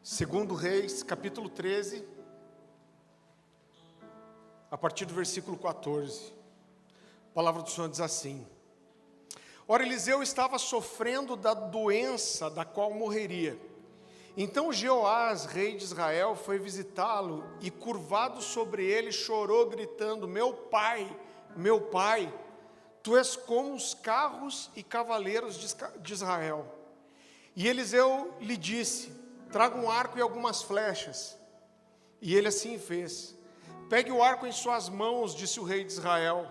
Segundo Reis, capítulo 13, a partir do versículo 14. A palavra do Senhor diz assim: Ora, Eliseu estava sofrendo da doença da qual morreria. Então Jeoás, rei de Israel, foi visitá-lo e, curvado sobre ele, chorou, gritando: meu pai, tu és como os carros e cavaleiros de Israel. E Eliseu lhe disse: traga um arco e algumas flechas. E ele assim fez. Pegue o arco em suas mãos, disse o rei de Israel.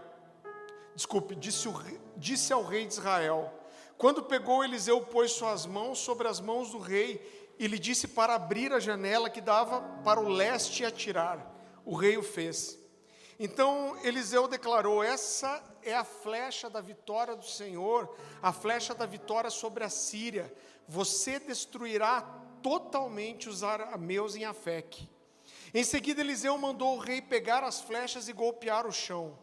Disse ao rei de Israel. Quando pegou, Eliseu pôs suas mãos sobre as mãos do rei e lhe disse para abrir a janela que dava para o leste e atirar. O rei o fez. Então Eliseu declarou: essa é a flecha da vitória do Senhor, a flecha da vitória sobre a Síria. Você destruirá totalmente os arameus em Afeque. Em seguida Eliseu mandou o rei pegar as flechas e golpear o chão.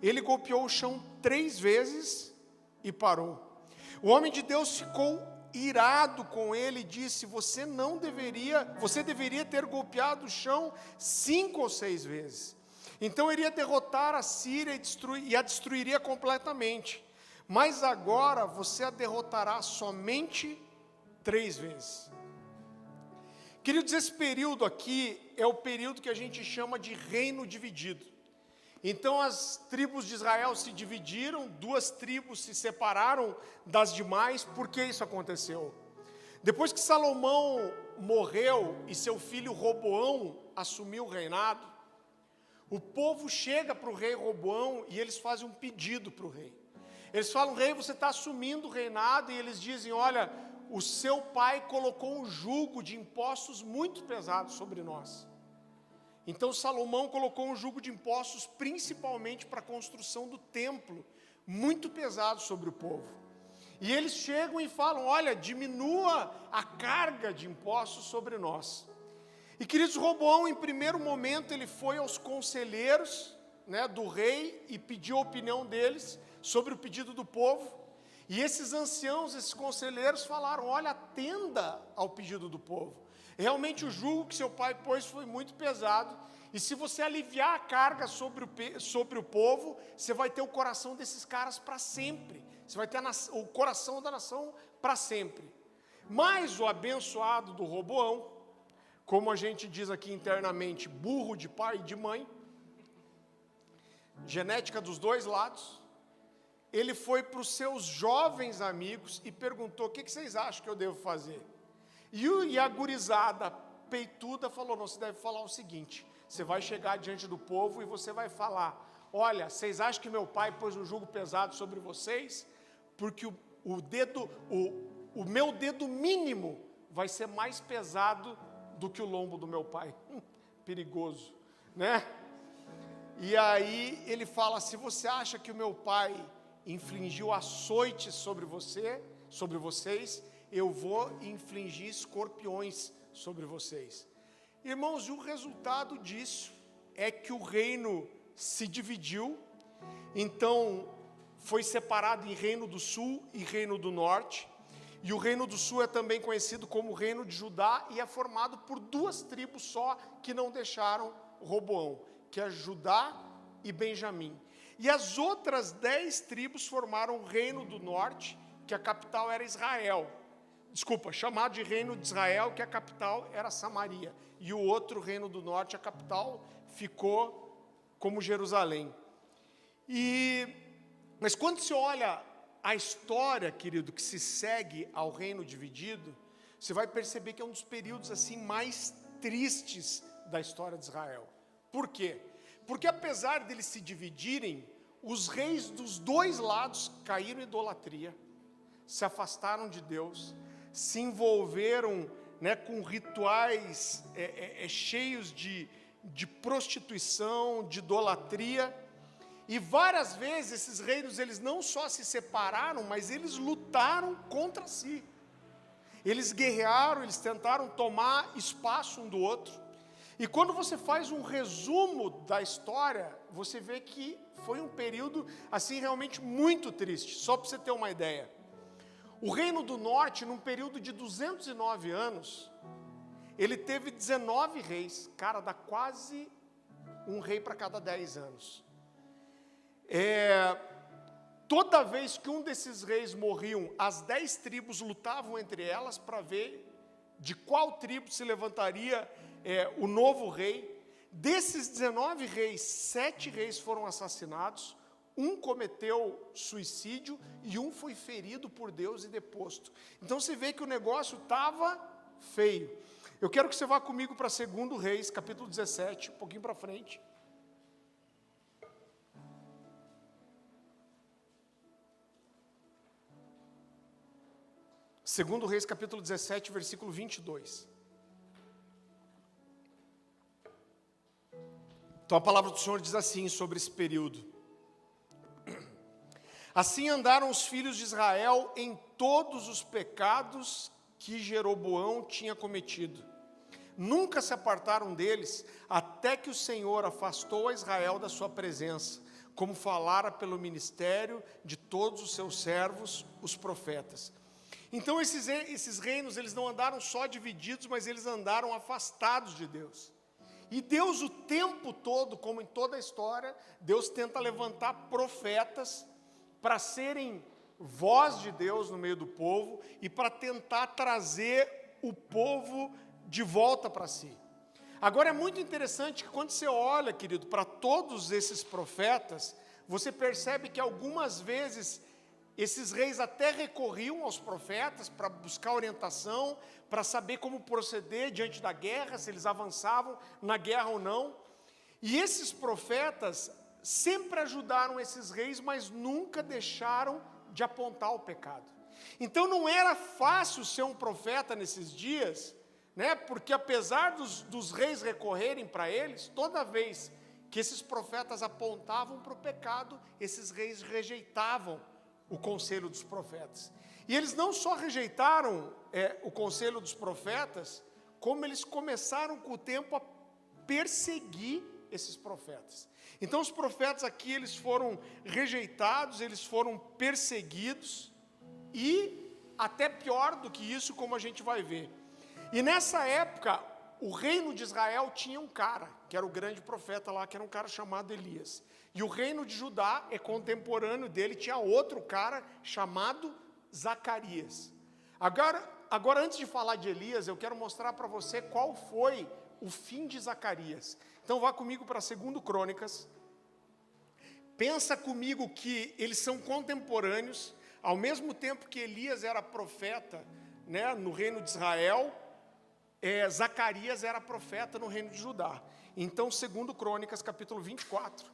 Ele golpeou o chão 3 vezes e parou. O homem de Deus ficou irado com ele e disse: você deveria ter golpeado o chão 5 ou 6 vezes. Então iria derrotar a Síria e a destruiria completamente. Mas agora você a derrotará somente 3 vezes. Queridos, esse período aqui é o período que a gente chama de reino dividido. Então as tribos de Israel se dividiram, 2 tribos se separaram das demais. Por que isso aconteceu? Depois que Salomão morreu e seu filho Roboão assumiu o reinado, o povo chega para o rei Roboão e eles fazem um pedido para o rei. Eles falam: rei, você está assumindo o reinado, e eles dizem: olha, o seu pai colocou um jugo de impostos muito pesado sobre nós. Então Salomão colocou um jugo de impostos principalmente para a construção do templo, muito pesado sobre o povo. E eles chegam e falam: olha, diminua a carga de impostos sobre nós. E queridos, Roboão, em primeiro momento, ele foi aos conselheiros, do rei e pediu a opinião deles sobre o pedido do povo. E esses anciãos, esses conselheiros falaram: olha, atenda ao pedido do povo. Realmente o jugo que seu pai pôs foi muito pesado, e se você aliviar a carga sobre o povo, você vai ter o coração desses caras para sempre. Você vai ter o coração da nação para sempre. Mas o abençoado do Roboão, como a gente diz aqui internamente, burro de pai e de mãe, genética dos 2 lados, ele foi para os seus jovens amigos e perguntou: o que vocês acham que eu devo fazer? E a gurizada peituda falou: não, você deve falar o seguinte, você vai chegar diante do povo e você vai falar: olha, vocês acham que meu pai pôs um jugo pesado sobre vocês? Porque o meu dedo mínimo vai ser mais pesado do que o lombo do meu pai. Perigoso, né? E aí ele fala: se você acha que o meu pai infligiu açoites sobre vocês, eu vou infligir escorpiões sobre vocês. Irmãos, e o resultado disso é que o reino se dividiu. Então foi separado em reino do sul e reino do norte. E o reino do sul é também conhecido como o reino de Judá, e é formado por 2 tribos só que não deixaram Roboão, que é Judá e Benjamim. E as outras 10 tribos formaram o reino do norte, que a capital era Israel. Chamado de reino de Israel, que a capital era Samaria. E o outro reino do norte, a capital ficou como Jerusalém. Mas quando se olha a história, querido, que se segue ao reino dividido, você vai perceber que é um dos períodos assim mais tristes da história de Israel. Por quê? Porque apesar deles se dividirem, os reis dos 2 lados caíram em idolatria, se afastaram de Deus, se envolveram com rituais cheios de prostituição, de idolatria. E várias vezes esses reinos, eles não só se separaram, mas eles lutaram contra si. Eles guerrearam, eles tentaram tomar espaço um do outro. E quando você faz um resumo da história, você vê que foi um período assim realmente muito triste. Só para você ter uma ideia. O reino do norte, num período de 209 anos, ele teve 19 reis. Cara, dá quase um rei para cada 10 anos. Toda vez que um desses reis morriam, as 10 tribos lutavam entre elas para ver de qual tribo se levantaria o novo rei. Desses 19 reis, 7 reis foram assassinados, um cometeu suicídio e um foi ferido por Deus e deposto. Então você vê que o negócio estava feio. Eu quero que você vá comigo para 2 Reis, capítulo 17, um pouquinho para frente. Segundo Reis, capítulo 17, versículo 22. Então a palavra do Senhor diz assim sobre esse período: assim andaram os filhos de Israel em todos os pecados que Jeroboão tinha cometido. Nunca se apartaram deles, até que o Senhor afastou a Israel da sua presença, como falara pelo ministério de todos os seus servos, os profetas. Então esses reinos, eles não andaram só divididos, mas eles andaram afastados de Deus. E Deus o tempo todo, como em toda a história, Deus tenta levantar profetas para serem voz de Deus no meio do povo e para tentar trazer o povo de volta para si. Agora é muito interessante que quando você olha, querido, para todos esses profetas, você percebe que algumas vezes esses reis até recorriam aos profetas para buscar orientação, para saber como proceder diante da guerra, se eles avançavam na guerra ou não. E esses profetas sempre ajudaram esses reis, mas nunca deixaram de apontar o pecado. Então não era fácil ser um profeta nesses dias, né? Porque apesar dos reis recorrerem para eles, toda vez que esses profetas apontavam para o pecado, esses reis rejeitavam o conselho dos profetas. E eles não só rejeitaram o conselho dos profetas, como eles começaram com o tempo a perseguir esses profetas. Então os profetas aqui, eles foram rejeitados, eles foram perseguidos, e até pior do que isso, como a gente vai ver. E nessa época, o reino de Israel tinha um cara, que era o grande profeta lá, que era um cara chamado Elias. E o reino de Judá, contemporâneo dele, tinha outro cara chamado Zacarias. Agora, antes de falar de Elias, eu quero mostrar para você qual foi o fim de Zacarias. Então vá comigo para 2 Crônicas. Pensa comigo que eles são contemporâneos, ao mesmo tempo que Elias era profeta, né, no reino de Israel, Zacarias era profeta no reino de Judá. Então 2 Crônicas, capítulo 24.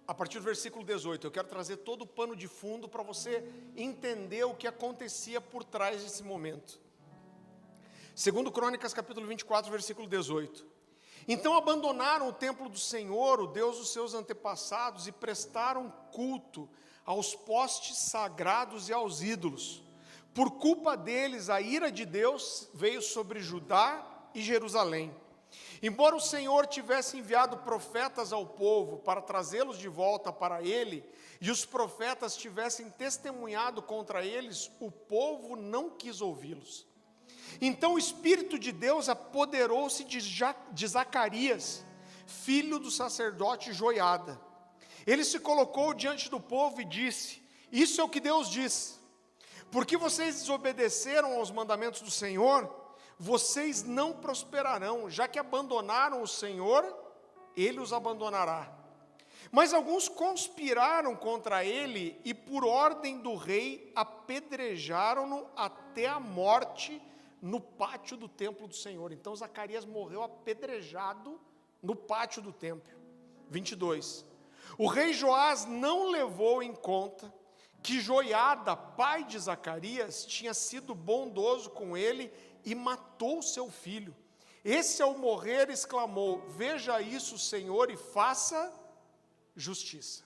A partir do versículo 18, eu quero trazer todo o pano de fundo para você entender o que acontecia por trás desse momento. 2 Crônicas, capítulo 24, versículo 18. Então abandonaram o templo do Senhor, o Deus dos seus antepassados, e prestaram culto aos postes sagrados e aos ídolos. Por culpa deles, a ira de Deus veio sobre Judá e Jerusalém. Embora o Senhor tivesse enviado profetas ao povo para trazê-los de volta para ele, e os profetas tivessem testemunhado contra eles, o povo não quis ouvi-los. Então o Espírito de Deus apoderou-se de Zacarias, filho do sacerdote Joiada. Ele se colocou diante do povo e disse: isso é o que Deus diz. Porque vocês desobedeceram aos mandamentos do Senhor, vocês não prosperarão, já que abandonaram o Senhor, Ele os abandonará. Mas alguns conspiraram contra ele e, por ordem do rei, apedrejaram-no até a morte no pátio do templo do Senhor. Então Zacarias morreu apedrejado no pátio do templo. 22. O rei Joás não levou em conta que Joiada, pai de Zacarias, tinha sido bondoso com ele e matou seu filho. Esse, ao morrer, exclamou: veja isso, Senhor, e faça justiça.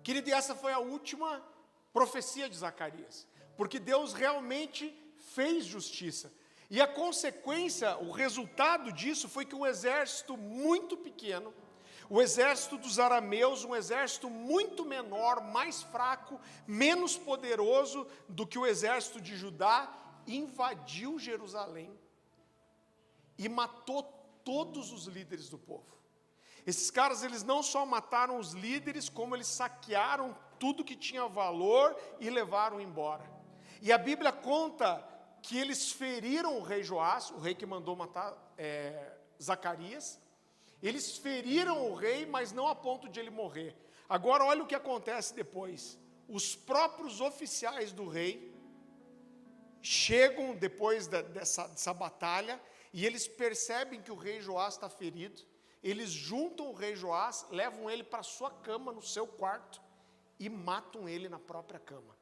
Querido, e essa foi a última profecia de Zacarias, porque Deus realmente fez justiça. E a consequência, o resultado disso foi que um exército muito pequeno, O exército dos arameus, um exército muito menor, mais fraco, menos poderoso do que o exército de Judá, invadiu Jerusalém e matou todos os líderes do povo. Esses caras, eles não só mataram os líderes, como eles saquearam tudo que tinha valor e levaram embora. E a Bíblia conta que eles feriram o rei Joás, o rei que mandou matar Zacarias. Eles feriram o rei, mas não a ponto de ele morrer. Agora olha o que acontece depois. Os próprios oficiais do rei chegam depois dessa batalha, e eles percebem que o rei Joás está ferido. Eles juntam o rei Joás, levam ele para a sua cama, no seu quarto, e matam ele na própria cama.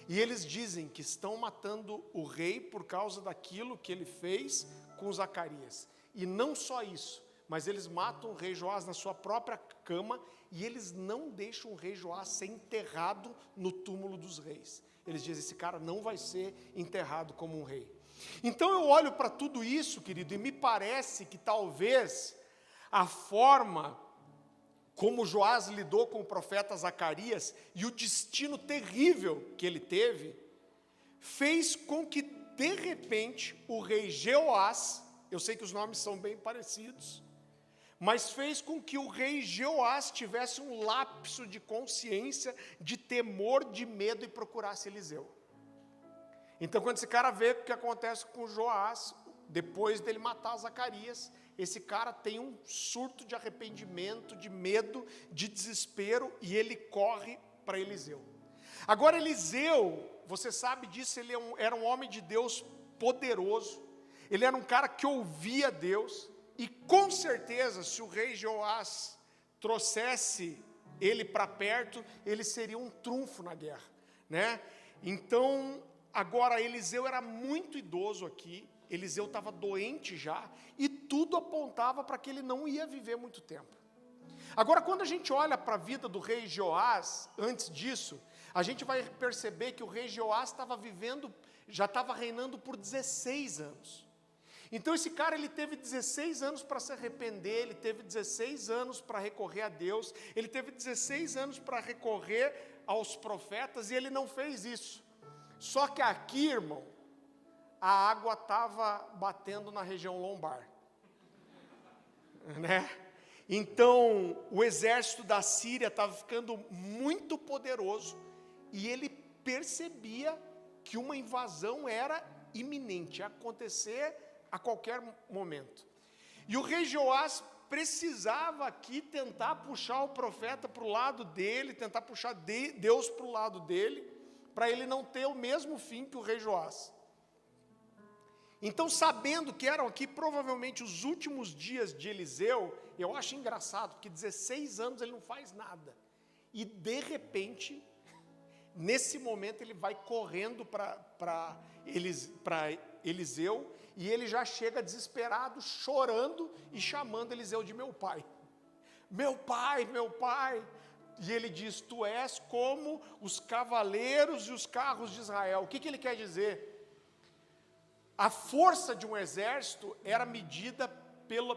E eles dizem que estão matando o rei por causa daquilo que ele fez com Zacarias. E não só isso, mas eles matam o rei Joás na sua própria cama, e eles não deixam o rei Joás ser enterrado no túmulo dos reis. Eles dizem, esse cara não vai ser enterrado como um rei. Então eu olho para tudo isso, querido, e me parece que talvez a forma como Joás lidou com o profeta Zacarias e o destino terrível que ele teve, fez com que, de repente, o rei Jeoás, eu sei que os nomes são bem parecidos, mas fez com que o rei Jeoás tivesse um lapso de consciência, de temor, de medo, e procurasse Eliseu. Então, quando esse cara vê o que acontece com Joás, depois dele matar Zacarias, esse cara tem um surto de arrependimento, de medo, de desespero, e ele corre para Eliseu. Agora, Eliseu, você sabe disso, ele era um homem de Deus poderoso, ele era um cara que ouvia Deus, e com certeza, se o rei Joás trouxesse ele para perto, ele seria um trunfo na guerra, né? Então, agora, Eliseu era muito idoso aqui, Eliseu estava doente já, e tudo apontava para que ele não ia viver muito tempo. Agora, quando a gente olha para a vida do rei Joás, antes disso, a gente vai perceber que o rei Joás já estava reinando por 16 anos. Então esse cara, ele teve 16 anos para se arrepender, ele teve 16 anos para recorrer a Deus, ele teve 16 anos para recorrer aos profetas, e ele não fez isso. Só que aqui, irmão, a água estava batendo na região lombar, né? Então, o exército da Síria estava ficando muito poderoso, e ele percebia que uma invasão era iminente, ia acontecer a qualquer momento. E o rei Joás precisava aqui tentar puxar o profeta para o lado dele, tentar puxar Deus para o lado dele, para ele não ter o mesmo fim que o rei Joás. Então, sabendo que eram aqui provavelmente os últimos dias de Eliseu, eu acho engraçado, porque 16 anos ele não faz nada. E de repente, nesse momento, ele vai correndo para Eliseu, e ele já chega desesperado, chorando e chamando Eliseu de meu pai. Meu pai, meu pai. E ele diz, tu és como os cavaleiros e os carros de Israel. O que ele quer dizer? A força de um exército era medida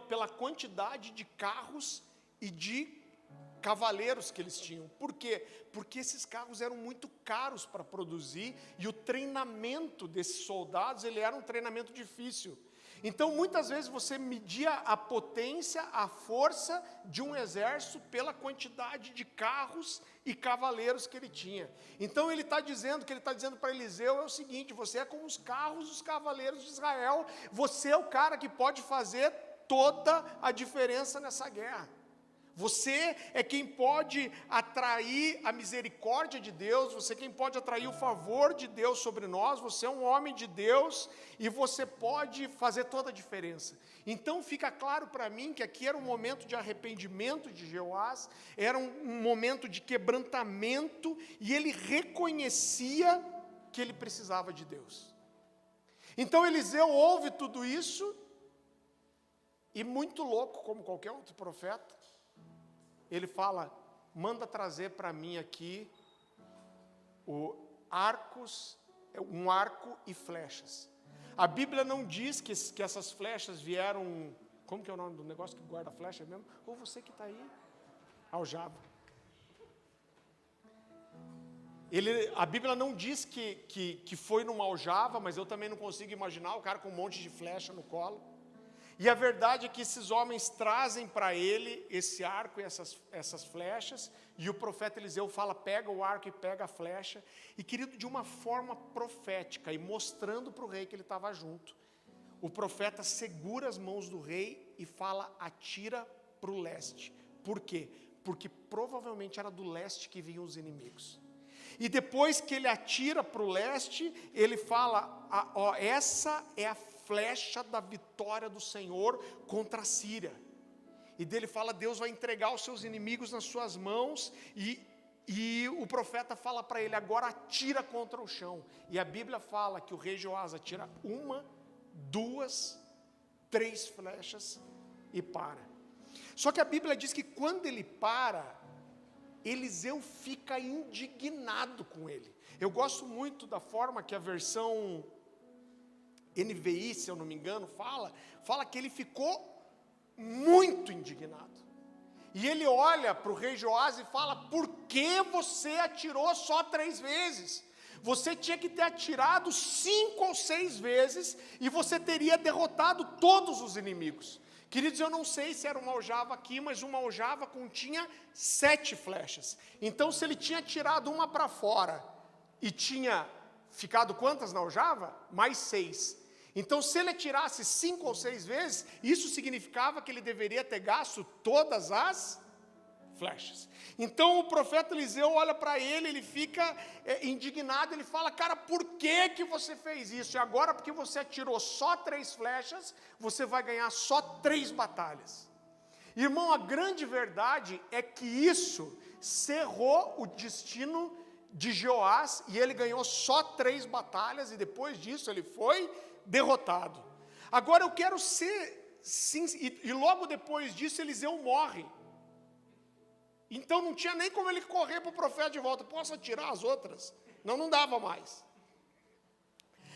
pela quantidade de carros e de cavaleiros que eles tinham. Por quê? Porque esses carros eram muito caros para produzir, e o treinamento desses soldados, ele era um treinamento difícil. Então, muitas vezes você media a potência, a força de um exército pela quantidade de carros e cavaleiros que ele tinha. Então, ele está dizendo para Eliseu é o seguinte: você é como os carros e os cavaleiros de Israel, você é o cara que pode fazer toda a diferença nessa guerra. Você é quem pode atrair a misericórdia de Deus, você é quem pode atrair o favor de Deus sobre nós, você é um homem de Deus, e você pode fazer toda a diferença. Então fica claro para mim que aqui era um momento de arrependimento de Jeoás, era um momento de quebrantamento, e ele reconhecia que ele precisava de Deus. Então Eliseu ouve tudo isso, e muito louco, como qualquer outro profeta, ele fala, manda trazer para mim aqui um arco e flechas. A Bíblia não diz que essas flechas vieram, como que é o nome do negócio que guarda a flecha mesmo? Ou você que está aí? Aljava. A Bíblia não diz que foi numa aljava, mas eu também não consigo imaginar o cara com um monte de flecha no colo. E a verdade é que esses homens trazem para ele esse arco e essas flechas, e o profeta Eliseu fala, pega o arco e pega a flecha, e querido, de uma forma profética, e mostrando para o rei que ele estava junto, o profeta segura as mãos do rei e fala, atira para o leste. Por quê? Porque provavelmente era do leste que vinham os inimigos. E depois que ele atira para o leste, ele fala, essa é a flecha da vitória do Senhor contra a Síria. E dele fala, Deus vai entregar os seus inimigos nas suas mãos, e o profeta fala para ele, agora atira contra o chão. E a Bíblia fala que o rei Joás atira 1, 2, 3 flechas e para. Só que a Bíblia diz que quando ele para, Eliseu fica indignado com ele. Eu gosto muito da forma que a versão NVI, se eu não me engano, fala que ele ficou muito indignado. E ele olha para o rei Joás e fala, por que você atirou só 3 vezes? Você tinha que ter atirado 5 ou 6 vezes, e você teria derrotado todos os inimigos. Queridos, eu não sei se era uma aljava aqui, mas uma aljava continha 7 flechas. Então, se ele tinha tirado uma para fora, e tinha ficado quantas na aljava? Mais 6. Então, se ele atirasse 5 ou 6 vezes, isso significava que ele deveria ter gasto todas as flechas. Então, o profeta Eliseu olha para ele, ele fica indignado, ele fala, cara, por que você fez isso? E agora, porque você atirou só 3 flechas, você vai ganhar só 3 batalhas. Irmão, a grande verdade é que isso cerrou o destino de Joás, e ele ganhou só 3 batalhas, e depois disso ele foi derrotado. Agora eu quero ser sincero, e logo depois disso Eliseu morre. Então não tinha nem como ele correr para o profeta de volta, posso atirar as outras? Não dava mais.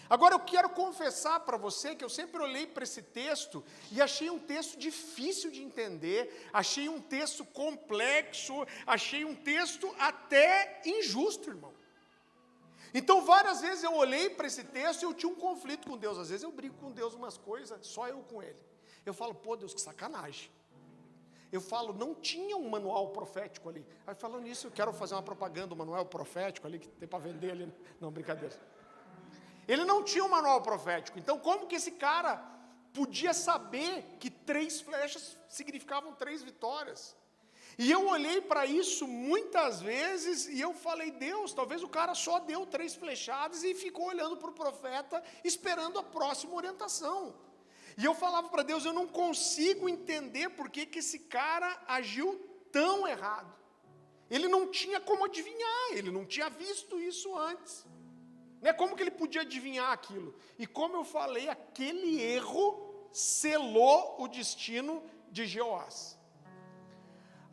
Agora eu quero confessar para você que eu sempre olhei para esse texto e achei um texto difícil de entender, achei um texto complexo, achei um texto até injusto, irmão. Então várias vezes eu olhei para esse texto e eu tinha um conflito com Deus. Às vezes eu brigo com Deus umas coisas, só eu com ele. Eu falo, pô Deus, que sacanagem. Eu falo, não tinha um manual profético ali. Aí falando nisso, eu quero fazer uma propaganda, um manual profético ali, que tem para vender ali. Não, brincadeira. Ele não tinha um manual profético. Então como que esse cara podia saber que 3 flechas significavam 3 vitórias? E eu olhei para isso muitas vezes e eu falei, Deus, talvez o cara só deu 3 flechadas e ficou olhando para o profeta, esperando a próxima orientação. E eu falava para Deus, eu não consigo entender por que esse cara agiu tão errado. Ele não tinha como adivinhar, ele não tinha visto isso antes. Né? Como que ele podia adivinhar aquilo? E como eu falei, aquele erro selou o destino de Joás.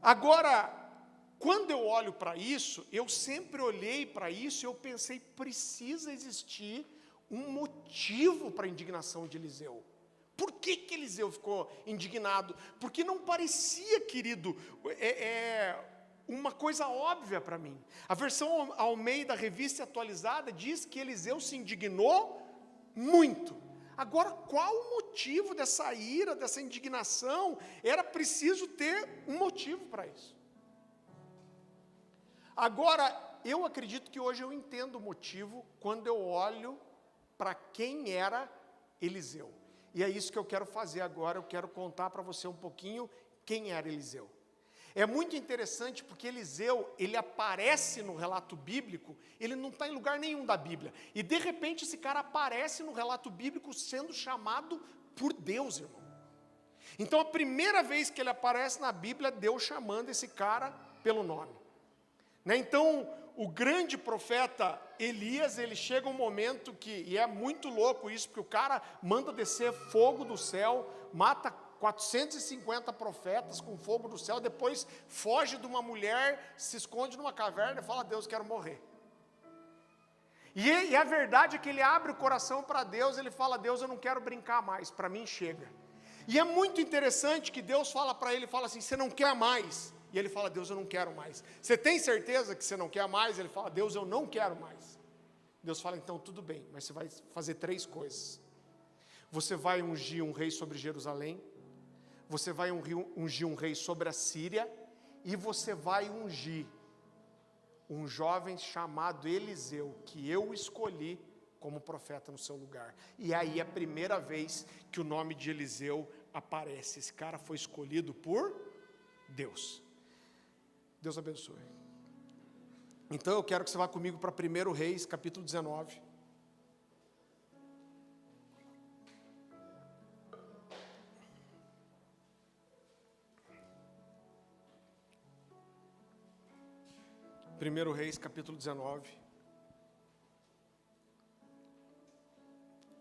Agora, quando eu olho para isso, eu sempre olhei para isso e eu pensei, precisa existir um motivo para a indignação de Eliseu. Por que Eliseu ficou indignado? Porque não parecia, querido, uma coisa óbvia para mim. A versão Almeida, Revista Atualizada, diz que Eliseu se indignou muito. Agora, qual o motivo dessa ira, dessa indignação? Era preciso ter um motivo para isso. Agora, eu acredito que hoje eu entendo o motivo quando eu olho para quem era Eliseu. E é isso que eu quero fazer agora, eu quero contar para você um pouquinho quem era Eliseu. É muito interessante porque Eliseu, ele aparece no relato bíblico, ele não está em lugar nenhum da Bíblia. E de repente esse cara aparece no relato bíblico sendo chamado por Deus, irmão. Então a primeira vez que ele aparece na Bíblia, Deus chamando esse cara pelo nome. Né? Então o grande profeta Elias, ele chega um momento que, e é muito louco isso, porque o cara manda descer fogo do céu, mata 450 profetas com fogo do céu, depois foge de uma mulher, se esconde numa caverna e fala, Deus, quero morrer. E a verdade é que ele abre o coração para Deus, ele fala, Deus, eu não quero brincar mais, para mim chega. E é muito interessante que Deus fala para ele, fala assim, você não quer mais, E ele fala: Deus, eu não quero mais. Você tem certeza que você não quer mais? Ele fala: Deus, eu não quero mais. Deus fala: então tudo bem, mas você vai fazer 3 coisas. Você vai ungir um rei sobre Jerusalém, você vai ungir um rei sobre a Síria, e você vai ungir um jovem chamado Eliseu, que eu escolhi como profeta no seu lugar. E aí é a primeira vez que o nome de Eliseu aparece. Esse cara foi escolhido por Deus. Deus abençoe. Então eu quero que você vá comigo para 1 Reis, capítulo 19. Primeiro Reis, capítulo 19.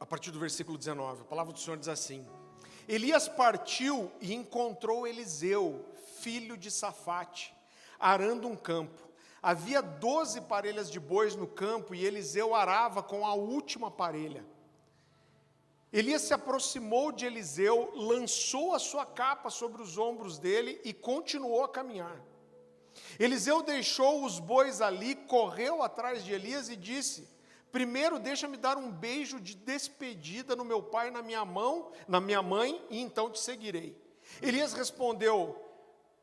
A partir do versículo 19, a palavra do Senhor diz assim: Elias partiu e encontrou Eliseu, filho de Safate, arando um campo. Havia 12 parelhas de bois no campo, e Eliseu arava com a última parelha. Elias se aproximou de Eliseu, lançou a sua capa sobre os ombros dele e continuou a caminhar. Eliseu deixou os bois ali, correu atrás de Elias e disse: primeiro deixa-me dar um beijo de despedida no meu pai e na minha mãe, e então te seguirei. Elias respondeu: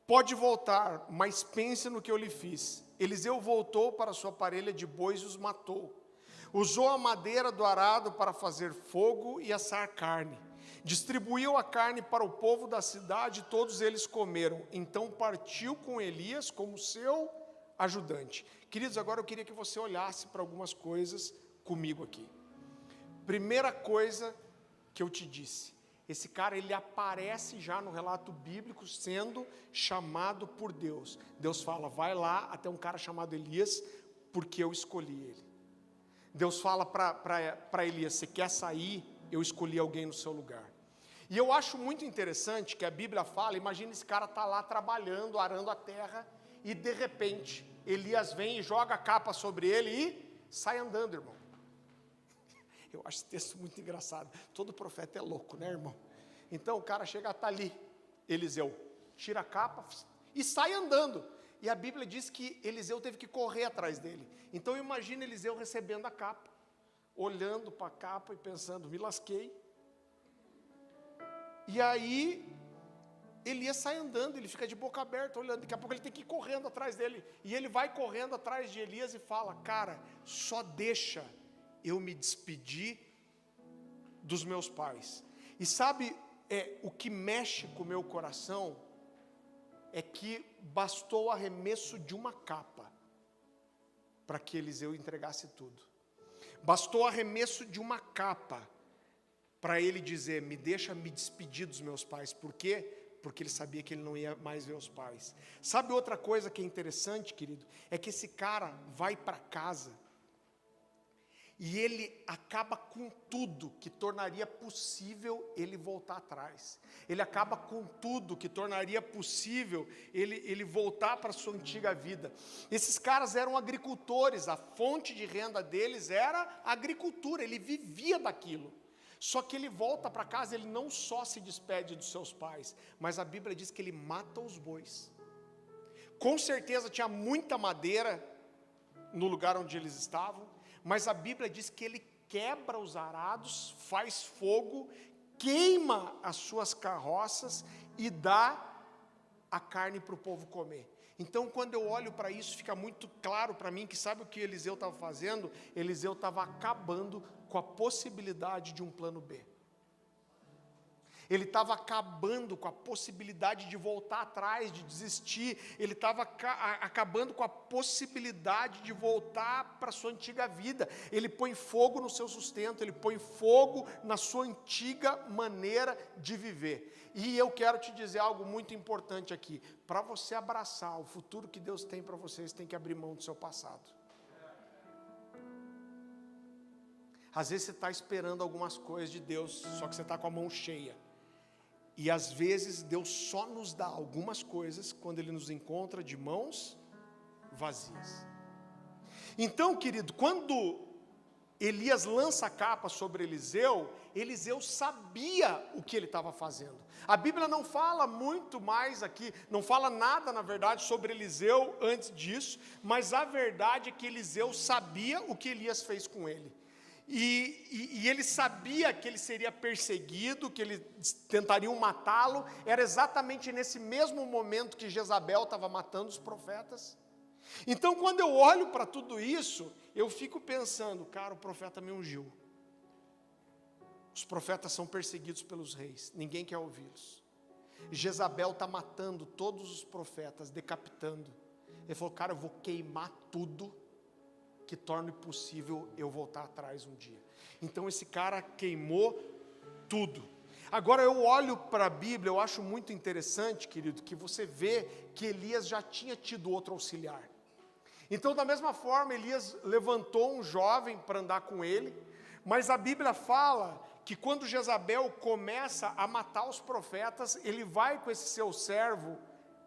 pode voltar, mas pense no que eu lhe fiz. Eliseu voltou para sua parelha de bois e os matou. Usou a madeira do arado para fazer fogo e assar carne. Distribuiu a carne para o povo da cidade, e todos eles comeram. Então partiu com Elias como seu ajudante. Queridos, agora eu queria que você olhasse para algumas coisas comigo aqui. Primeira coisa que eu te disse: esse cara, ele aparece já no relato bíblico sendo chamado por Deus. Deus fala: vai lá até um cara chamado Elias, porque eu escolhi ele. Deus fala para Elias: você quer sair? Eu escolhi alguém no seu lugar. E eu acho muito interessante que a Bíblia fala, imagina esse cara tá lá trabalhando, arando a terra, e de repente Elias vem e joga a capa sobre ele e sai andando, irmão. Eu acho esse texto muito engraçado. Todo profeta é louco, né, irmão? Então o cara chega, tá ali, Eliseu, tira a capa e sai andando. E a Bíblia diz que Eliseu teve que correr atrás dele. Então imagina Eliseu recebendo a capa, olhando para a capa e pensando: me lasquei. E aí Elias sai andando, ele fica de boca aberta olhando. Daqui a pouco ele tem que ir correndo atrás dele. E ele vai correndo atrás de Elias e fala: cara, só deixa eu me despedir dos meus pais. E sabe, o que mexe com o meu coração é que bastou o arremesso de uma capa para que Eliseu entregasse tudo. Bastou o arremesso de uma capa para ele dizer: me deixa me despedir dos meus pais. Por quê? Porque ele sabia que ele não ia mais ver os pais. Sabe outra coisa que é interessante, querido? É que esse cara vai para casa e ele acaba com tudo que tornaria possível ele voltar atrás. Ele acaba com tudo que tornaria possível ele voltar para a sua antiga vida. Esses caras eram agricultores, a fonte de renda deles era a agricultura, ele vivia daquilo. Só que ele volta para casa, ele não só se despede dos seus pais, mas a Bíblia diz que ele mata os bois. Com certeza tinha muita madeira no lugar onde eles estavam, mas a Bíblia diz que ele quebra os arados, faz fogo, queima as suas carroças e dá a carne para o povo comer. Então, quando eu olho para isso, fica muito claro para mim que sabe o que Eliseu estava fazendo? Eliseu estava acabando com a possibilidade de um plano B. Ele estava acabando com a possibilidade de voltar atrás, de desistir. Ele estava acabando com a possibilidade de voltar para a sua antiga vida. Ele põe fogo no seu sustento, ele põe fogo na sua antiga maneira de viver. E eu quero te dizer algo muito importante aqui. Para você abraçar o futuro que Deus tem para vocês, tem que abrir mão do seu passado. Às vezes você está esperando algumas coisas de Deus, só que você está com a mão cheia. E às vezes Deus só nos dá algumas coisas quando Ele nos encontra de mãos vazias. Então, querido, quando Elias lança a capa sobre Eliseu, Eliseu sabia o que ele estava fazendo. A Bíblia não fala muito mais aqui, não fala nada, na verdade, sobre Eliseu antes disso, mas a verdade é que Eliseu sabia o que Elias fez com ele. E ele sabia que ele seria perseguido, que eles tentariam matá-lo. Era exatamente nesse mesmo momento que Jezabel estava matando os profetas. Então, quando eu olho para tudo isso, eu fico pensando, cara, o profeta me ungiu. Os profetas são perseguidos pelos reis, ninguém quer ouvi-los. Jezabel está matando todos os profetas, decapitando. Ele falou, cara, eu vou queimar tudo que torne possível eu voltar atrás um dia. Então esse cara queimou tudo. Agora eu olho para a Bíblia, eu acho muito interessante, querido, que você vê que Elias já tinha tido outro auxiliar. Então da mesma forma, Elias levantou um jovem para andar com ele, mas a Bíblia fala que quando Jezabel começa a matar os profetas, ele vai com esse seu servo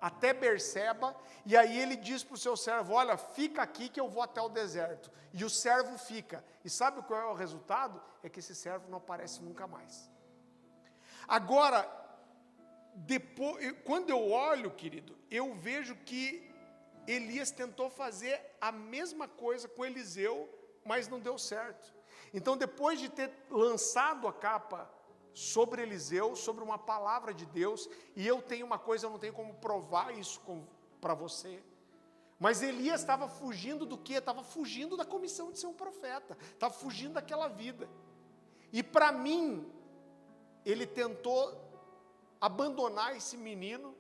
até Berseba, e aí ele diz para o seu servo, olha, fica aqui que eu vou até o deserto. E o servo fica. E sabe qual é o resultado? É que esse servo não aparece nunca mais. Agora, quando eu olho, querido, eu vejo que Elias tentou fazer a mesma coisa com Eliseu, mas não deu certo. Então, depois de ter lançado a capa sobre Eliseu, sobre uma palavra de Deus, e eu tenho uma coisa, eu não tenho como provar isso para você, mas Elias estava fugindo do quê? Estava fugindo da comissão de ser um profeta, estava fugindo daquela vida, e para mim, ele tentou abandonar esse menino,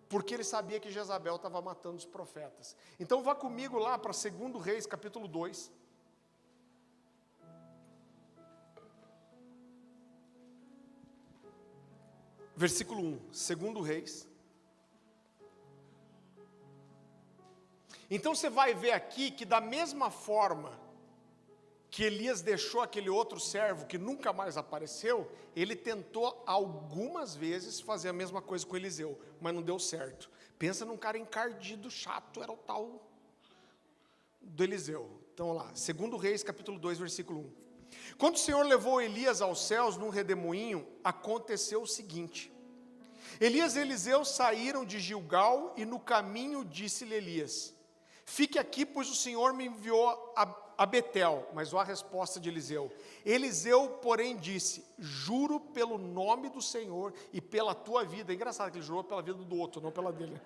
porque ele sabia que Jezabel estava matando os profetas. Então vá comigo lá para 2 Reis, capítulo 2, versículo 1, 2 Reis. Então você vai ver aqui que da mesma forma que Elias deixou aquele outro servo que nunca mais apareceu, ele tentou algumas vezes fazer a mesma coisa com Eliseu, mas não deu certo. Pensa num cara encardido, chato, era o tal do Eliseu. Então lá, 2 Reis capítulo 2, versículo 1. Quando o Senhor levou Elias aos céus num redemoinho, aconteceu o seguinte: Elias e Eliseu saíram de Gilgal e no caminho disse-lhe Elias, fique aqui, pois o Senhor me enviou a Betel. Mas olha a resposta de Eliseu. Eliseu, porém, disse, juro pelo nome do Senhor e pela tua vida. É engraçado que ele jurou pela vida do outro, não pela dele.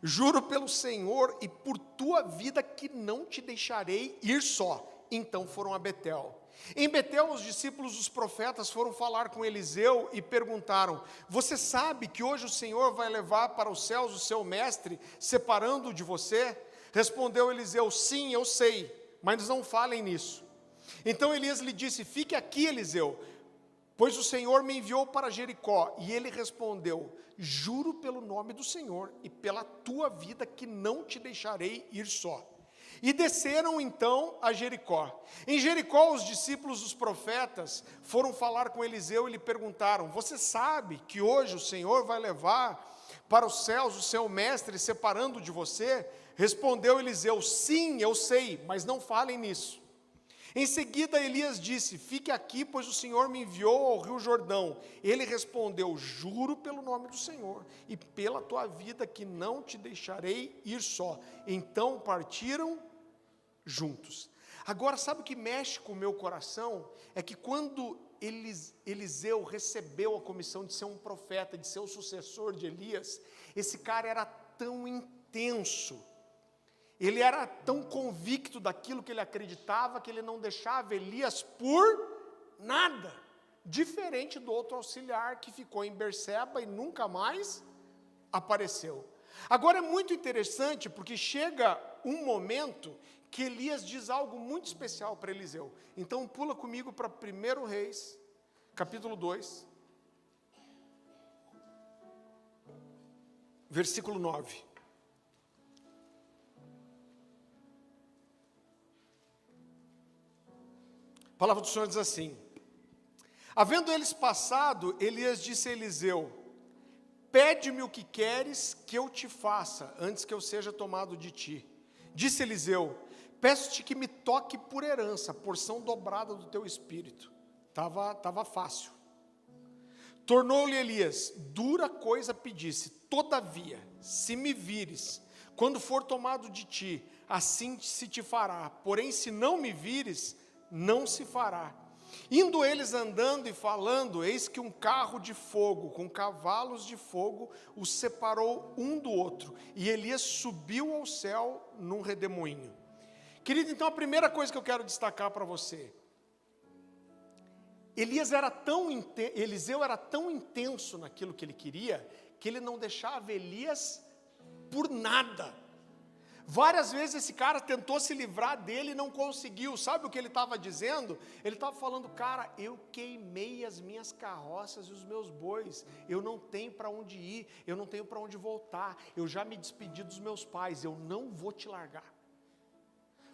Juro pelo Senhor e por tua vida que não te deixarei ir só. Então foram a Betel. Em Betel, os discípulos dos profetas foram falar com Eliseu e perguntaram, você sabe que hoje o Senhor vai levar para os céus o seu mestre, separando-o de você? Respondeu Eliseu, sim, eu sei, mas não falem nisso. Então Elias lhe disse, fique aqui, Eliseu, pois o Senhor me enviou para Jericó. E ele respondeu, juro pelo nome do Senhor e pela tua vida que não te deixarei ir só. E desceram então a Jericó. Em Jericó, os discípulos dos profetas foram falar com Eliseu e lhe perguntaram, você sabe que hoje o Senhor vai levar para os céus o seu mestre, separando de você? Respondeu Eliseu, sim, eu sei, mas não falem nisso. Em seguida Elias disse, fique aqui, pois o Senhor me enviou ao rio Jordão. Ele respondeu, juro pelo nome do Senhor e pela tua vida que não te deixarei ir só. Então partiram juntos. Agora, sabe o que mexe com o meu coração? É que quando Eliseu recebeu a comissão de ser um profeta, de ser o sucessor de Elias, esse cara era tão intenso, ele era tão convicto daquilo que ele acreditava, que ele não deixava Elias por nada, diferente do outro auxiliar que ficou em Berseba e nunca mais apareceu. Agora é muito interessante, porque chega um momento que Elias diz algo muito especial para Eliseu. Então pula comigo para 1 Reis, capítulo 2, versículo 9. A palavra do Senhor diz assim, havendo eles passado, Elias disse a Eliseu, pede-me o que queres que eu te faça, antes que eu seja tomado de ti. Disse Eliseu: peço-te que me toque por herança, porção dobrada do teu espírito. Tava fácil. Tornou-lhe Elias: dura coisa pedisse, todavia, se me vires, quando for tomado de ti, assim se te fará. Porém, se não me vires, não se fará. Indo eles andando e falando, eis que um carro de fogo, com cavalos de fogo, os separou um do outro. E Elias subiu ao céu num redemoinho. Querido, então a primeira coisa que eu quero destacar para você: Eliseu era tão intenso naquilo que ele queria, que ele não deixava Elias por nada. Várias vezes esse cara tentou se livrar dele e não conseguiu. Sabe o que ele estava dizendo? Ele estava falando: cara, eu queimei as minhas carroças e os meus bois, eu não tenho para onde ir, eu não tenho para onde voltar, eu já me despedi dos meus pais, eu não vou te largar,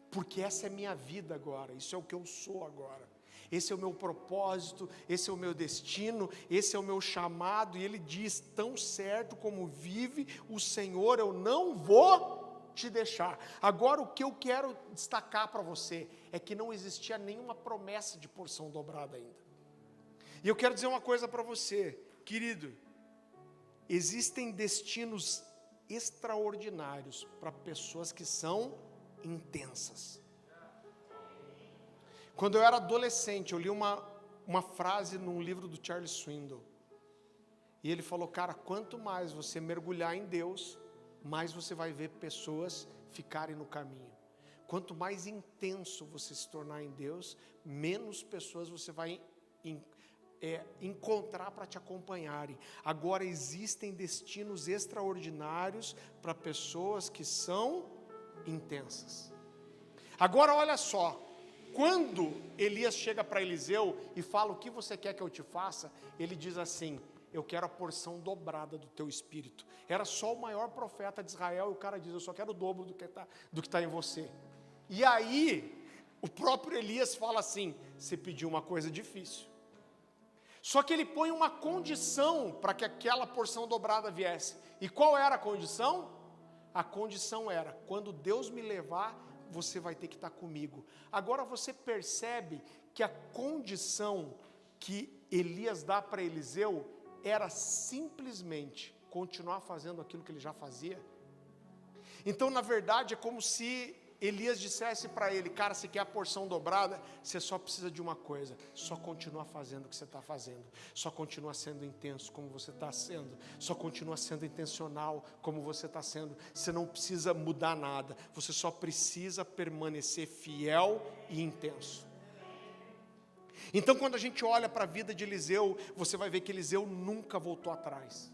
porque essa é minha vida agora, isso é o que eu sou agora. Esse é o meu propósito, esse é o meu destino, esse é o meu chamado. E ele diz: tão certo como vive o Senhor, eu não vou te deixar. Agora, o que eu quero destacar para você é que não existia nenhuma promessa de porção dobrada ainda. E eu quero dizer uma coisa para você, querido: existem destinos extraordinários para pessoas que são intensas. Quando eu era adolescente, eu li uma frase num livro do Charles Swindoll. E ele falou: cara, quanto mais você mergulhar em Deus, mais você vai ver pessoas ficarem no caminho. Quanto mais intenso você se tornar em Deus, menos pessoas você vai encontrar para te acompanharem. Agora, existem destinos extraordinários para pessoas que são intensas. Agora, olha só. Quando Elias chega para Eliseu e fala: o que você quer que eu te faça? Ele diz assim: eu quero a porção dobrada do teu espírito. Era só o maior profeta de Israel, e o cara diz: eu só quero o dobro do que está em você. E aí, o próprio Elias fala assim: você pediu uma coisa difícil. Só que ele põe uma condição para que aquela porção dobrada viesse. E qual era a condição? A condição era: quando Deus me levar, você vai ter que estar comigo. Agora você percebe que a condição que Elias dá para Eliseu era simplesmente continuar fazendo aquilo que ele já fazia. Então, na verdade, é como se Elias dissesse para ele: cara, se quer a porção dobrada, você só precisa de uma coisa: só continua fazendo o que você está fazendo, só continua sendo intenso como você está sendo, só continua sendo intencional como você está sendo. Você não precisa mudar nada, você só precisa permanecer fiel e intenso. Então, quando a gente olha para a vida de Eliseu, você vai ver que Eliseu nunca voltou atrás.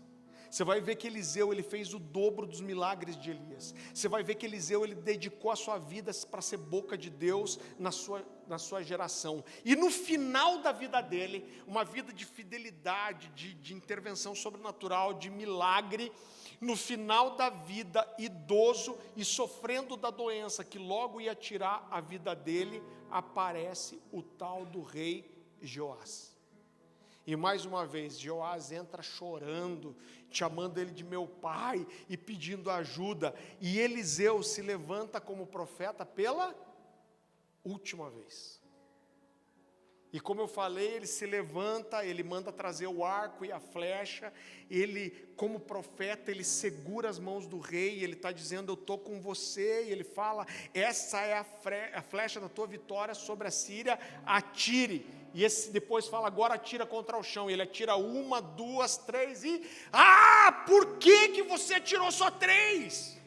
Você vai ver que Eliseu, ele fez o dobro dos milagres de Elias. Você vai ver que Eliseu, ele dedicou a sua vida para ser boca de Deus na sua geração. E no final da vida dele, uma vida de fidelidade, de intervenção sobrenatural, de milagre. No final da vida, idoso e sofrendo da doença que logo ia tirar a vida dele, aparece o tal do rei Joás. E mais uma vez, Joás entra chorando, chamando ele de meu pai e pedindo ajuda. E Eliseu se levanta como profeta pela última vez. E como eu falei, ele se levanta, ele manda trazer o arco e a flecha. Ele, como profeta, ele segura as mãos do rei. Ele está dizendo: eu estou com você. E ele fala: essa é a flecha da tua vitória sobre a Síria, atire. E esse depois fala: agora atira contra o chão. E ele atira 1, 2, 3 e... por que você atirou só 3?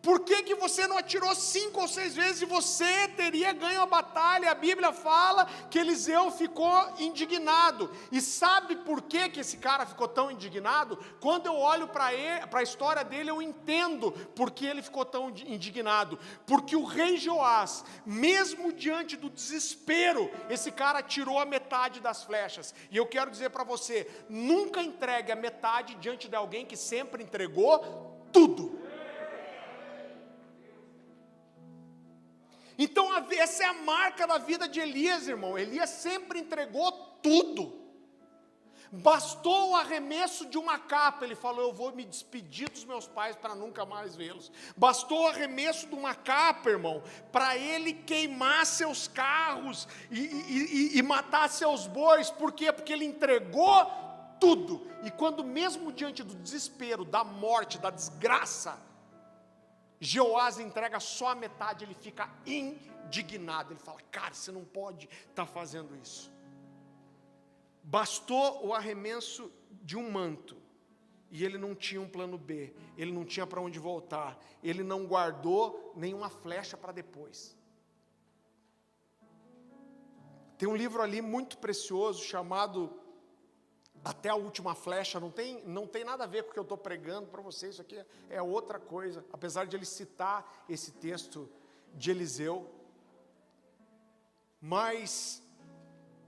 Por que você não atirou 5 ou 6 vezes e você teria ganho a batalha? A Bíblia fala que Eliseu ficou indignado. E sabe por que esse cara ficou tão indignado? Quando eu olho para a história dele, eu entendo por que ele ficou tão indignado. Porque o rei Joás, mesmo diante do desespero, esse cara tirou a metade das flechas. E eu quero dizer para você: nunca entregue a metade diante de alguém que sempre entregou tudo. Então, essa é a marca da vida de Elias, irmão. Elias sempre entregou tudo. Bastou o arremesso de uma capa, ele falou, eu vou me despedir dos meus pais para nunca mais vê-los. Bastou o arremesso de uma capa, irmão, para ele queimar seus carros e matar seus bois. Por quê? Porque ele entregou tudo. E quando mesmo diante do desespero, da morte, da desgraça, Jeoás entrega só a metade, ele fica indignado. Ele fala, cara, você não pode estar fazendo isso. Bastou o arremesso de um manto, e ele não tinha um plano B, ele não tinha para onde voltar, ele não guardou nenhuma flecha para depois. Tem um livro ali muito precioso, chamado Até a Última Flecha, não tem nada a ver com o que eu estou pregando para vocês, isso aqui é outra coisa, apesar de ele citar esse texto de Eliseu, mas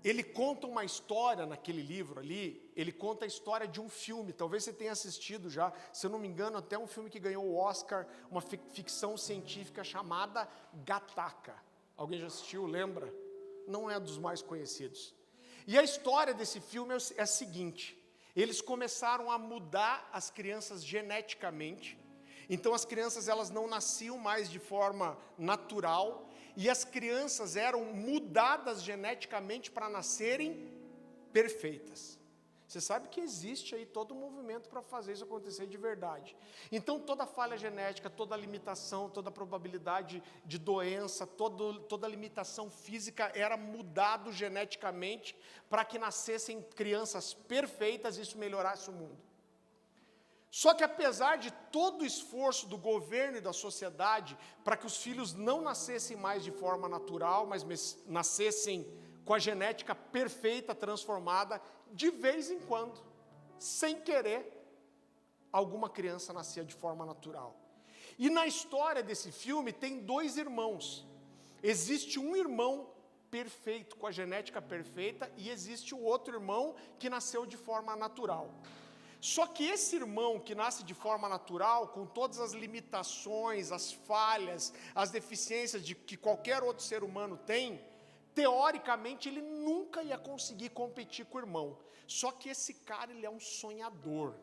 ele conta uma história naquele livro ali, ele conta a história de um filme, talvez você tenha assistido já, se eu não me engano, até um filme que ganhou o Oscar, uma ficção científica chamada Gattaca. Alguém já assistiu, lembra? Não é dos mais conhecidos. E a história desse filme é a seguinte, eles começaram a mudar as crianças geneticamente, então as crianças elas não nasciam mais de forma natural, e as crianças eram mudadas geneticamente para nascerem perfeitas. Você sabe que existe aí todo um movimento para fazer isso acontecer de verdade. Então toda falha genética, toda limitação, toda probabilidade de doença, toda limitação física era mudado geneticamente para que nascessem crianças perfeitas e isso melhorasse o mundo. Só que apesar de todo o esforço do governo e da sociedade para que os filhos não nascessem mais de forma natural, mas nascessem com a genética perfeita, transformada, de vez em quando, sem querer, alguma criança nascia de forma natural. E na história desse filme tem dois irmãos. Existe um irmão perfeito, com a genética perfeita, e existe o outro irmão que nasceu de forma natural. Só que esse irmão que nasce de forma natural, com todas as limitações, as falhas, as deficiências de que qualquer outro ser humano tem, teoricamente ele nunca ia conseguir competir com o irmão. Só que esse cara, ele é um sonhador.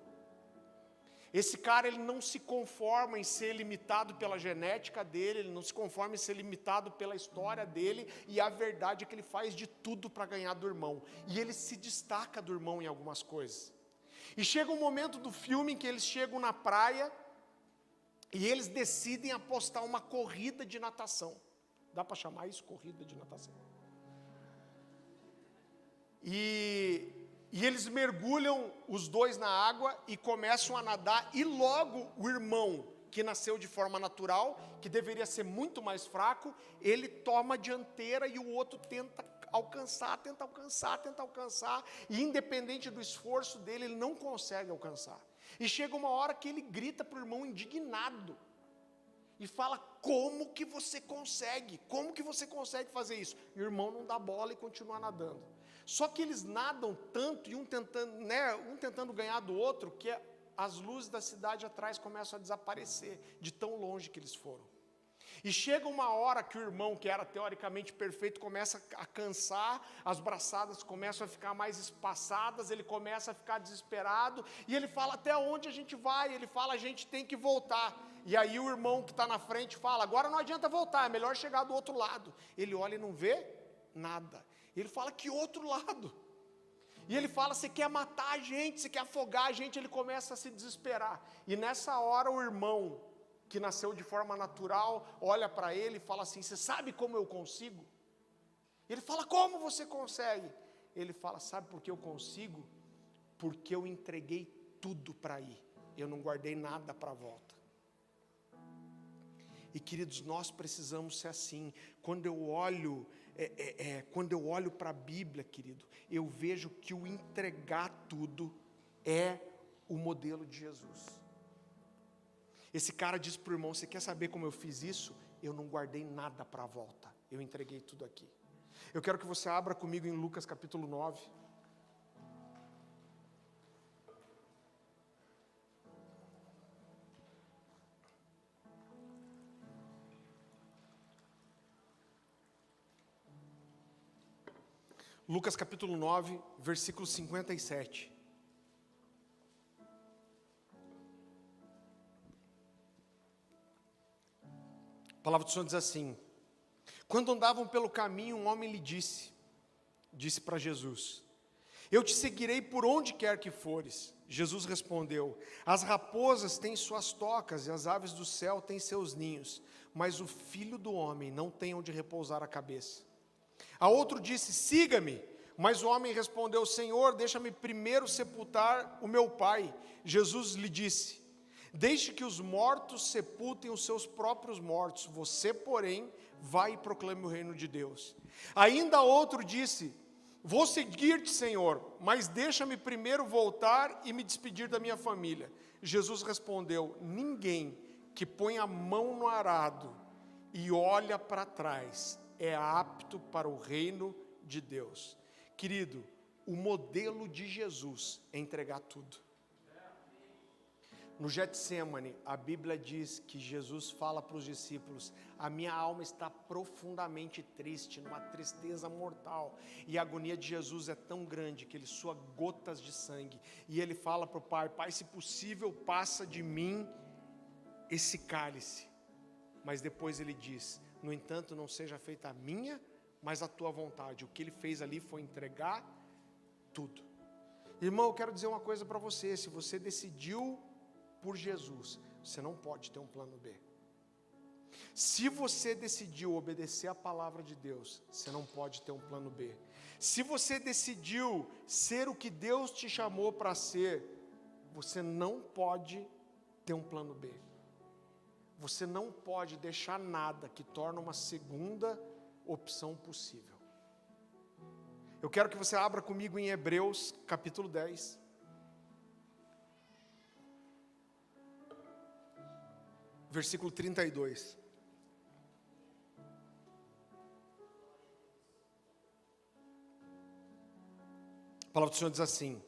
Esse cara, ele não se conforma em ser limitado pela genética dele, ele não se conforma em ser limitado pela história dele, e a verdade é que ele faz de tudo para ganhar do irmão. E ele se destaca do irmão em algumas coisas. E chega um momento do filme em que eles chegam na praia e eles decidem apostar uma corrida de natação. Dá para chamar isso corrida de natação? E eles mergulham os dois na água e começam a nadar, e logo o irmão, que nasceu de forma natural, que deveria ser muito mais fraco, ele toma a dianteira e o outro tenta alcançar, e independente do esforço dele, ele não consegue alcançar. E chega uma hora que ele grita para o irmão indignado, e fala, como que você consegue? Como que você consegue fazer isso? E o irmão não dá bola e continua nadando. Só que eles nadam tanto, e um tentando ganhar do outro, que as luzes da cidade atrás começam a desaparecer, de tão longe que eles foram. E chega uma hora que o irmão, que era teoricamente perfeito, começa a cansar, as braçadas começam a ficar mais espaçadas, ele começa a ficar desesperado, e ele fala, até onde a gente vai? Ele fala, a gente tem que voltar. E aí o irmão que está na frente fala, agora não adianta voltar, é melhor chegar do outro lado. Ele olha e não vê nada. Ele fala, que outro lado? E ele fala, você quer matar a gente, você quer afogar a gente, ele começa a se desesperar. E nessa hora o irmão, que nasceu de forma natural, olha para ele e fala assim, você sabe como eu consigo? Ele fala, como você consegue? Ele fala, sabe por que eu consigo? Porque eu entreguei tudo para ir, eu não guardei nada para a volta. E queridos, nós precisamos ser assim. Quando eu olho para a Bíblia, querido, eu vejo que o entregar tudo é o modelo de Jesus. Esse cara diz para o irmão, você quer saber como eu fiz isso? Eu não guardei nada para a volta, eu entreguei tudo aqui. Eu quero que você abra comigo em Lucas capítulo 9. Lucas capítulo 9, versículo 57. A palavra do Senhor diz assim: quando andavam pelo caminho, um homem lhe disse para Jesus: eu te seguirei por onde quer que fores. Jesus respondeu: as raposas têm suas tocas e as aves do céu têm seus ninhos, mas o Filho do homem não tem onde repousar a cabeça. A outro disse: siga-me. Mas o homem respondeu: Senhor, deixa-me primeiro sepultar o meu pai. Jesus lhe disse: deixe que os mortos sepultem os seus próprios mortos, você, porém, vai e proclame o reino de Deus. Ainda outro disse: vou seguir-te, Senhor, mas deixa-me primeiro voltar e me despedir da minha família. Jesus respondeu: ninguém que põe a mão no arado e olha para trás é apto para o reino de Deus. Querido, o modelo de Jesus é entregar tudo. No Getsemane, a Bíblia diz que Jesus fala para os discípulos: a minha alma está profundamente triste, numa tristeza mortal. E a agonia de Jesus é tão grande que ele sua gotas de sangue. E ele fala para o Pai: Pai, se possível, passa de mim esse cálice. Mas depois ele diz: no entanto, não seja feita a minha, mas a tua vontade. O que ele fez ali foi entregar tudo. Irmão, eu quero dizer uma coisa para você: se você decidiu por Jesus, você não pode ter um plano B. Se você decidiu obedecer a palavra de Deus, você não pode ter um plano B. Se você decidiu ser o que Deus te chamou para ser, você não pode ter um plano B. Você não pode deixar nada que torne uma segunda opção possível. Eu quero que você abra comigo em Hebreus capítulo 10. Versículo 32. A palavra do Senhor diz assim: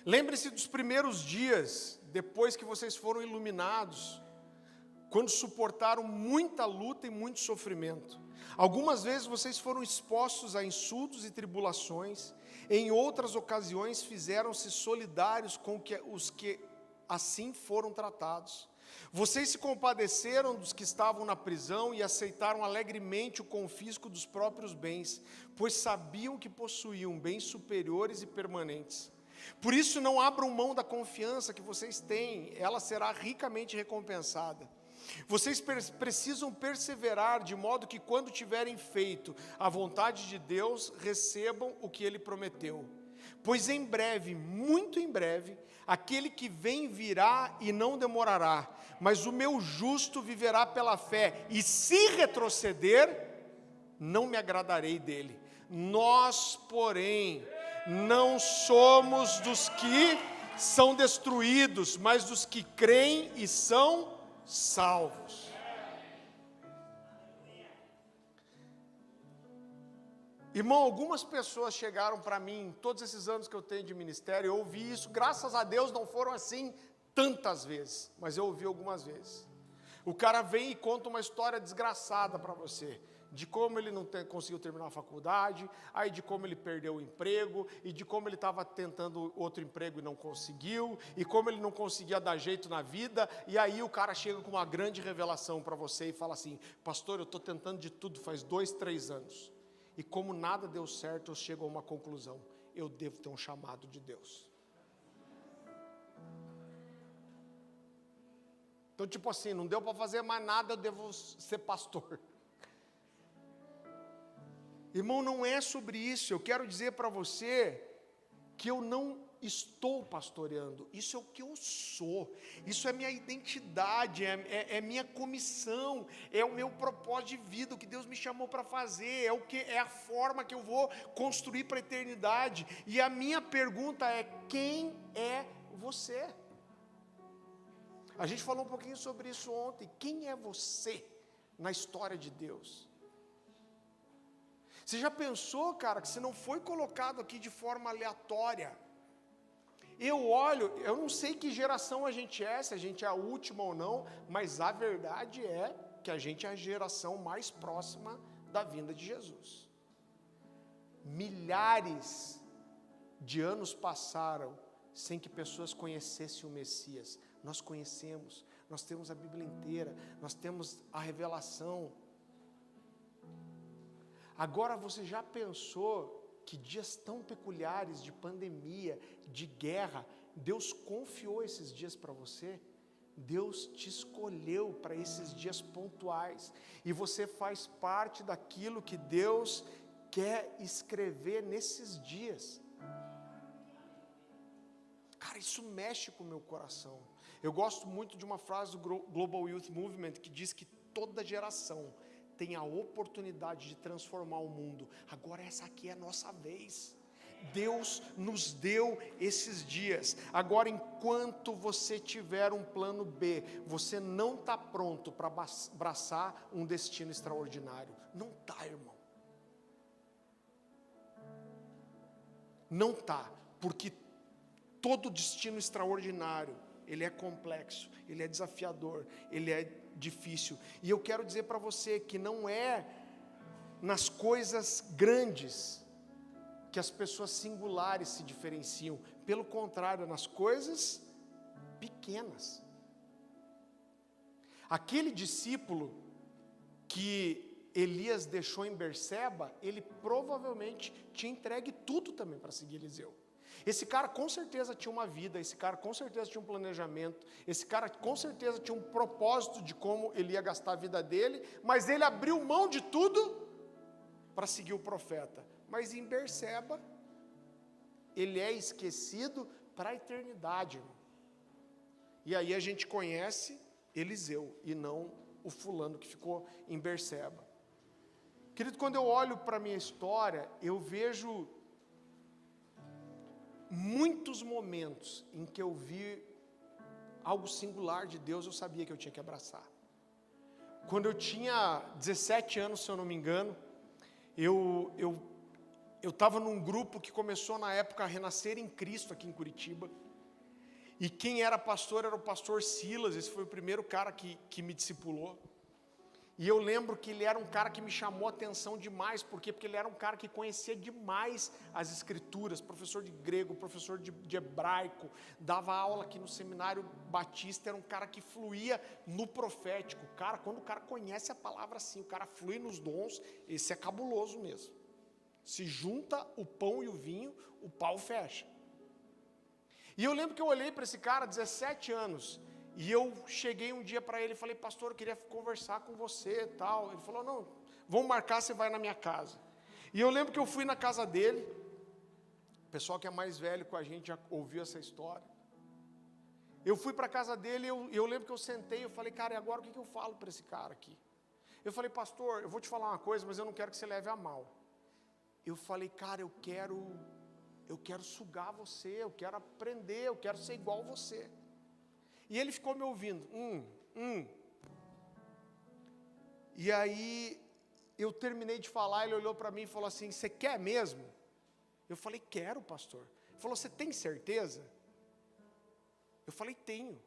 lembre-se dos primeiros dias, depois que vocês foram iluminados, quando suportaram muita luta e muito sofrimento. Algumas vezes vocês foram expostos a insultos e tribulações, em outras ocasiões fizeram-se solidários com os que assim foram tratados. Vocês se compadeceram dos que estavam na prisão e aceitaram alegremente o confisco dos próprios bens, pois sabiam que possuíam bens superiores e permanentes. Por isso não abram mão da confiança que vocês têm, ela será ricamente recompensada. Vocês precisam perseverar, de modo que quando tiverem feito a vontade de Deus, recebam o que Ele prometeu. Pois em breve, muito em breve, aquele que vem virá e não demorará, mas o meu justo viverá pela fé, e se retroceder, não me agradarei dele. Nós, porém, não somos dos que são destruídos, mas dos que creem e são salvos. Irmão, algumas pessoas chegaram para mim, todos esses anos que eu tenho de ministério, eu ouvi isso, graças a Deus não foram assim tantas vezes, mas eu ouvi algumas vezes. O cara vem e conta uma história desgraçada para você, de como ele não conseguiu terminar a faculdade, aí de como ele perdeu o emprego, e de como ele estava tentando outro emprego e não conseguiu, e como ele não conseguia dar jeito na vida, e aí o cara chega com uma grande revelação para você e fala assim: pastor, eu estou tentando de tudo faz 2, 3 anos, e como nada deu certo, eu chego a uma conclusão: eu devo ter um chamado de Deus. Então, tipo assim, não deu para fazer mais nada, eu devo ser pastor. Irmão, não é sobre isso. Eu quero dizer para você que eu não estou pastoreando. Isso é o que eu sou. Isso é minha identidade, é minha comissão, é o meu propósito de vida, o que Deus me chamou para fazer, é a forma que eu vou construir para a eternidade. E a minha pergunta é: quem é você? A gente falou um pouquinho sobre isso ontem. Quem é você na história de Deus? Você já pensou, cara, que você não foi colocado aqui de forma aleatória? Eu olho, eu não sei que geração a gente é, se a gente é a última ou não, mas a verdade é que a gente é a geração mais próxima da vinda de Jesus. Milhares de anos passaram sem que pessoas conhecessem o Messias. Nós conhecemos, nós temos a Bíblia inteira, nós temos a revelação. Agora você já pensou que dias tão peculiares de pandemia, de guerra, Deus confiou esses dias para você? Deus te escolheu para esses dias pontuais, e você faz parte daquilo que Deus quer escrever nesses dias. Cara, isso mexe com o meu coração. Eu gosto muito de uma frase do Global Youth Movement que diz que toda geração tem a oportunidade de transformar o mundo. Agora essa aqui é a nossa vez. Deus nos deu esses dias. Agora, enquanto você tiver um plano B, você não está pronto para abraçar um destino extraordinário. Não está, irmão. Não está, porque todo destino extraordinário, ele é complexo, ele é desafiador, ele é difícil. E eu quero dizer para você que não é nas coisas grandes que as pessoas singulares se diferenciam. Pelo contrário, nas coisas pequenas. Aquele discípulo que Elias deixou em Berseba, ele provavelmente tinha entregue tudo também para seguir Eliseu. Esse cara com certeza tinha uma vida, esse cara com certeza tinha um planejamento, esse cara com certeza tinha um propósito de como ele ia gastar a vida dele, mas ele abriu mão de tudo para seguir o profeta. Mas em Berseba, ele é esquecido para a eternidade, irmão. E aí a gente conhece Eliseu, e não o fulano que ficou em Berseba. Querido, quando eu olho para a minha história, eu vejo muitos momentos em que eu vi algo singular de Deus, eu sabia que eu tinha que abraçar. Quando eu tinha 17 anos, se eu não me engano, eu estava num grupo que começou na época a Renascer em Cristo aqui em Curitiba, e quem era pastor era o pastor Silas. Esse foi o primeiro cara que me discipulou, e eu lembro que ele era um cara que me chamou a atenção demais. Por quê? Porque ele era um cara que conhecia demais as escrituras, professor de grego, professor de hebraico, dava aula aqui no seminário batista, era um cara que fluía no profético. Cara, quando o cara conhece a palavra assim, o cara flui nos dons, esse é cabuloso mesmo. Se junta o pão e o vinho, o pau fecha. E eu lembro que eu olhei para esse cara, 17 anos, e eu cheguei um dia para ele e falei: pastor, eu queria conversar com você e tal. Ele falou: não, vamos marcar, você vai na minha casa. E eu lembro que eu fui na casa dele. O pessoal que é mais velho com a gente já ouviu essa história. Eu fui para a casa dele, eu lembro que eu sentei, eu falei: cara, e agora o que eu falo para esse cara aqui? Eu falei: pastor, eu vou te falar uma coisa, mas eu não quero que você leve a mal. Eu falei: cara, eu quero sugar você, eu quero aprender, eu quero ser igual a você. E ele ficou me ouvindo, E aí, eu terminei de falar, ele olhou para mim e falou assim: você quer mesmo? Eu falei: quero, pastor. Ele falou: você tem certeza? Eu falei: tenho.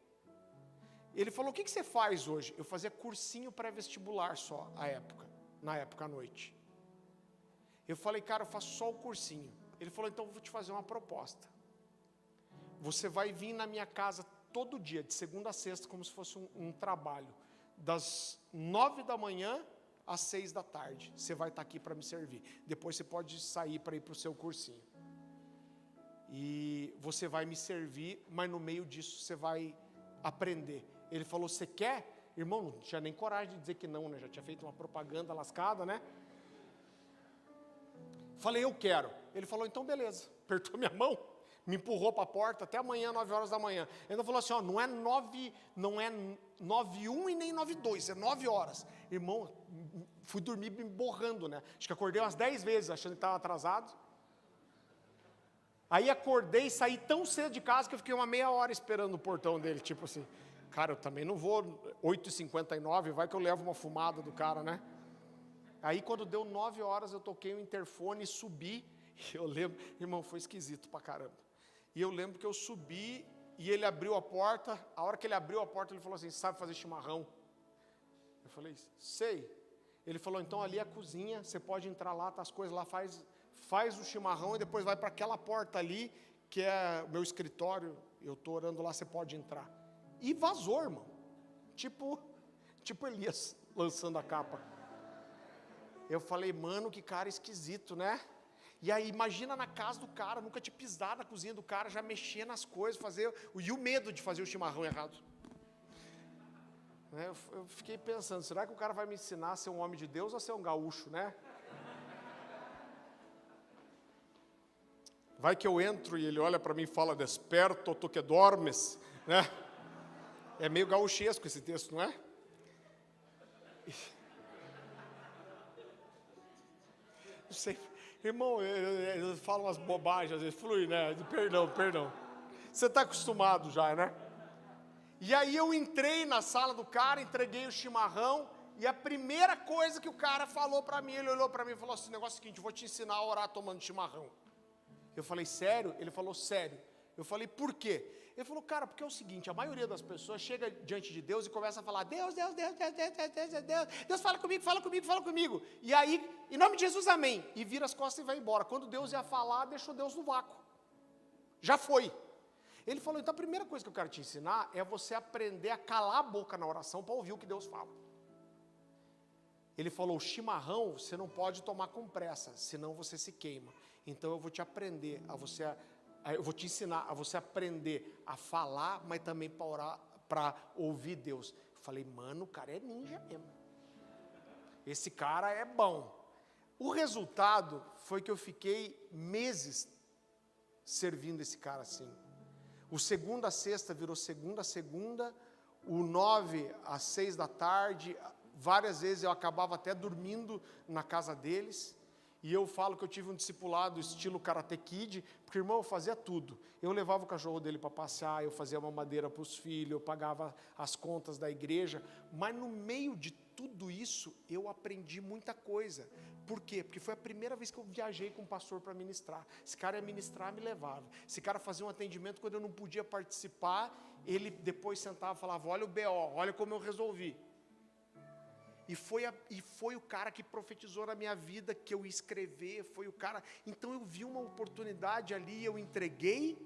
Ele falou: o que você faz hoje? Eu fazia cursinho pré-vestibular só, na época à noite. Eu falei: cara, eu faço só o cursinho. Ele falou: então eu vou te fazer uma proposta. Você vai vir na minha casa todo dia, de segunda a sexta, como se fosse um trabalho, das 9 da manhã às 6 da tarde, você vai estar aqui para me servir, depois você pode sair para ir para o seu cursinho, e você vai me servir, mas no meio disso você vai aprender. Ele falou: você quer? Irmão, não tinha nem coragem de dizer que não, né? Já tinha feito uma propaganda lascada, né? Falei: eu quero. Ele falou: então beleza, apertou minha mão, me empurrou para a porta, até amanhã, 9 horas da manhã. Ele falou assim: ó, não é 9:01 e nem 9:02, é 9 horas. Irmão, fui dormir me borrando, né? Acho que acordei umas 10 vezes, achando que estava atrasado. Aí acordei e saí tão cedo de casa que eu fiquei uma meia hora esperando o portão dele, tipo assim, cara, eu também não vou 8h59, vai que eu levo uma fumada do cara, né? Aí quando deu 9 horas, eu toquei o interfone e subi. Eu lembro, irmão, foi esquisito pra caramba. E eu lembro que eu subi e ele abriu a porta. A hora que ele abriu a porta, ele falou assim: sabe fazer chimarrão? Eu falei: sei. Ele falou: então ali é a cozinha, você pode entrar lá, tá as coisas lá, faz o chimarrão e depois vai para aquela porta ali, que é o meu escritório, eu estou orando lá, você pode entrar. E vazou, irmão. tipo Elias, lançando a capa. Eu falei, mano, que cara esquisito, né? E aí, imagina na casa do cara, nunca tinha pisado na cozinha do cara, já mexia nas coisas, e o medo de fazer o chimarrão errado. Eu fiquei pensando, será que o cara vai me ensinar a ser um homem de Deus ou a ser um gaúcho, né? Vai que eu entro e ele olha para mim e fala, desperto, tu que dormes, né? É meio gaúchesco esse texto, não é? Não sei, irmão, eu falo umas bobagens, às vezes flui, né? Perdão. Você está acostumado já, né? E aí eu entrei na sala do cara, entreguei o chimarrão, e a primeira coisa que o cara falou para mim, ele olhou para mim e falou assim, negócio é o seguinte, eu vou te ensinar a orar tomando chimarrão. Eu falei, sério? Ele falou, sério. Eu falei, por quê? Ele falou, cara, porque é o seguinte, a maioria das pessoas chega diante de Deus e começa a falar, Deus, fala comigo. E aí, em nome de Jesus, amém. E vira as costas e vai embora. Quando Deus ia falar, deixou Deus no vácuo. Já foi. Ele falou, então a primeira coisa que eu quero te ensinar é você aprender a calar a boca na oração para ouvir o que Deus fala. Ele falou, o chimarrão você não pode tomar com pressa, senão você se queima. Então eu vou te aprender eu vou te ensinar a você aprender a falar, mas também para orar, para ouvir Deus. Eu falei, mano, o cara é ninja mesmo. Esse cara é bom. O resultado foi que eu fiquei meses servindo esse cara assim. O segunda a sexta virou segunda a segunda, o 9 às 6 da tarde, várias vezes eu acabava até dormindo na casa deles. E eu falo que eu tive um discipulado estilo Karate Kid, porque, irmão, eu fazia tudo. Eu levava o cachorro dele para passear, eu fazia mamadeira para os filhos, eu pagava as contas da igreja, mas no meio de tudo isso, eu aprendi muita coisa. Por quê? Porque foi a primeira vez que eu viajei com um pastor para ministrar. Esse cara ia ministrar, me levava. Esse cara fazia um atendimento quando eu não podia participar, ele depois sentava e falava, olha o BO, olha como eu resolvi. E foi o cara que profetizou na minha vida que eu ia escrever, foi o cara. Então eu vi uma oportunidade ali, eu entreguei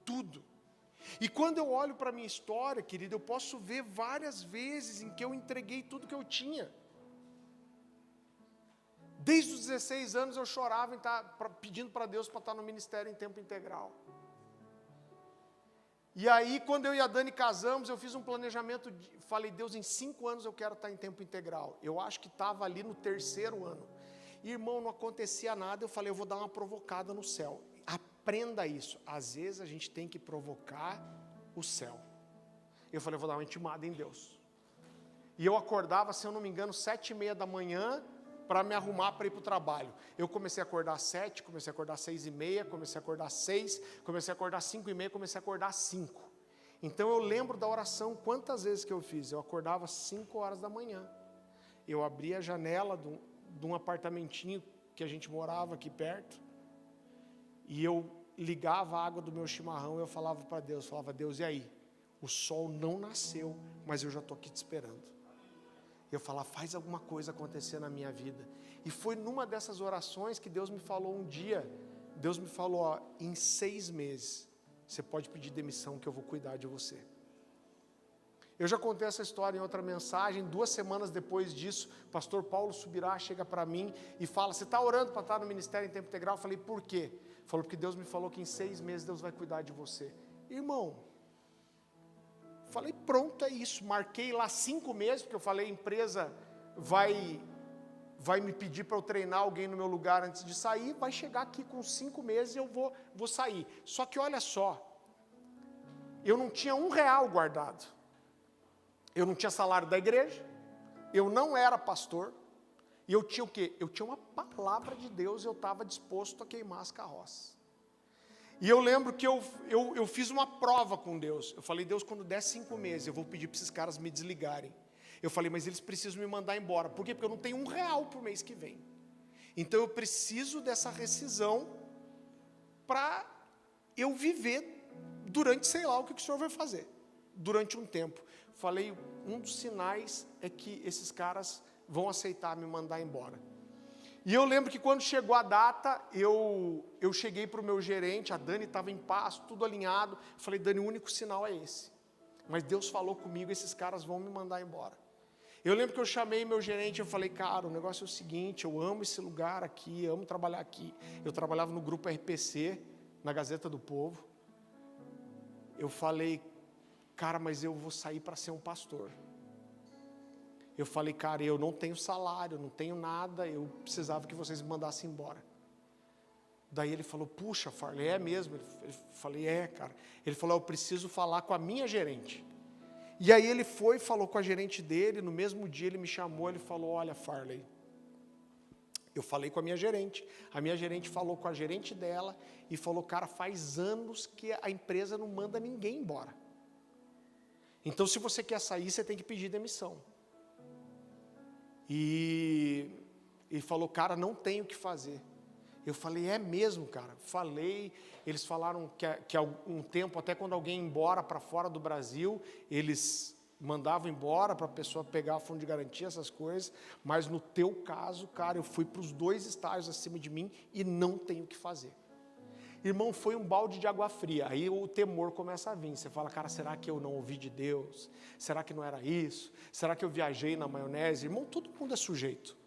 tudo. E quando eu olho para a minha história, querido, eu posso ver várias vezes em que eu entreguei tudo que eu tinha. Desde os 16 anos eu chorava em pedindo para Deus para estar no ministério em tempo integral. E aí, quando eu e a Dani casamos, eu fiz um planejamento, falei, Deus, em 5 anos eu quero estar em tempo integral. Eu acho que estava ali no 3º ano. E, irmão, não acontecia nada, eu falei, eu vou dar uma provocada no céu. Aprenda isso. Às vezes a gente tem que provocar o céu. Eu falei, eu vou dar uma intimada em Deus. E eu acordava, se eu não me engano, 7h30 da manhã, para me arrumar para ir para o trabalho. Eu comecei a acordar às 7, comecei a acordar às 6h30, comecei a acordar às 6, comecei a acordar às 5h30, comecei a acordar às 5. Então eu lembro da oração, quantas vezes que eu fiz. Eu acordava às 5 horas da manhã. Eu abria a janela de um apartamentinho que a gente morava aqui perto, e eu ligava a água do meu chimarrão e eu falava para Deus, Deus, e aí? O sol não nasceu, mas eu já estou aqui te esperando. Eu falava, faz alguma coisa acontecer na minha vida. E foi numa dessas orações que Deus me falou um dia, Deus me falou, ó, em 6 meses, você pode pedir demissão que eu vou cuidar de você. Eu já contei essa história em outra mensagem, 2 semanas depois disso, o pastor Paulo Subirá chega para mim e fala, você está orando para estar no ministério em tempo integral? Eu falei, por quê? Falou, porque Deus me falou que em 6 meses Deus vai cuidar de você. Irmão, falei, pronto, é isso. Marquei lá 5 meses, porque eu falei, a empresa vai me pedir para eu treinar alguém no meu lugar antes de sair, vai chegar aqui com 5 meses e eu vou sair. Só que olha só, eu não tinha R$1 guardado. Eu não tinha salário da igreja, eu não era pastor, e eu tinha o quê? Eu tinha uma palavra de Deus e eu estava disposto a queimar as carroças. E eu lembro que eu fiz uma prova com Deus. Eu falei, Deus, quando der 5 meses, eu vou pedir para esses caras me desligarem. Eu falei, mas eles precisam me mandar embora. Por quê? Porque eu não tenho R$1 por mês que vem. Então eu preciso dessa rescisão para eu viver durante, sei lá, o que o Senhor vai fazer. Durante um tempo. Falei, um dos sinais é que esses caras vão aceitar me mandar embora. E eu lembro que quando chegou a data, eu cheguei para o meu gerente, a Dani estava em paz, tudo alinhado. Falei, Dani, o único sinal é esse. mas Deus falou comigo, esses caras vão me mandar embora. Eu lembro que eu chamei meu gerente, eu falei, cara, o negócio é o seguinte, eu amo esse lugar aqui, amo trabalhar aqui. Eu trabalhava no grupo RPC, na Gazeta do Povo. Eu falei, cara, mas eu vou sair para ser um pastor. Eu falei, cara, eu não tenho salário, não tenho nada, eu precisava que vocês me mandassem embora. Daí ele falou, puxa, Farley, é mesmo? Eu falei, cara. Ele falou, eu preciso falar com a minha gerente. E aí ele foi, falou com a gerente dele, no mesmo dia ele me chamou, ele falou, olha, Farley, eu falei com a minha gerente falou com a gerente dela, e falou, cara, faz anos que a empresa não manda ninguém embora. Então, se você quer sair, você tem que pedir demissão. E falou, cara, não tem o que fazer. Eu falei, é mesmo, cara? Falei, eles falaram que há um tempo, até quando alguém ia embora para fora do Brasil, eles mandavam embora para a pessoa pegar fundo de garantia, essas coisas, mas no teu caso, cara, eu fui para os 2 estágios acima de mim e não tenho o que fazer. Irmão, foi um balde de água fria, aí o temor começa a vir, você fala, cara, será que eu não ouvi de Deus? Será que não era isso? Será que eu viajei na maionese? Irmão, todo mundo é sujeito.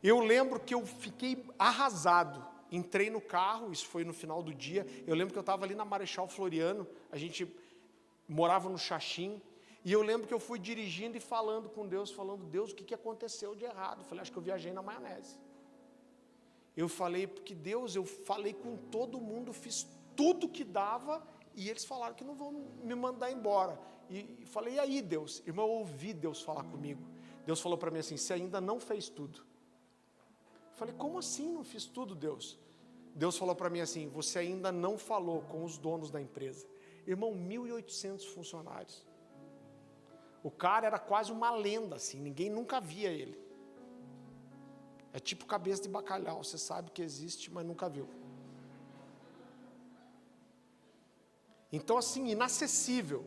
Eu lembro que eu fiquei arrasado, entrei no carro, isso foi no final do dia, eu lembro que eu estava ali na Marechal Floriano, a gente morava no Xaxim, e eu lembro que eu fui dirigindo e falando com Deus, Deus, o que aconteceu de errado? Eu falei, acho que eu viajei na maionese. Eu falei, porque Deus, eu falei com todo mundo, fiz tudo que dava, e eles falaram que não vão me mandar embora. E falei, e aí, Deus? Irmão, eu ouvi Deus falar comigo. Deus falou para mim assim, você ainda não fez tudo. Eu falei, como assim não fiz tudo, Deus? Deus falou para mim assim, você ainda não falou com os donos da empresa. Irmão, 1.800 funcionários. O cara era quase uma lenda, assim, ninguém nunca via ele. É tipo cabeça de bacalhau, você sabe que existe, mas nunca viu. Então, assim, inacessível.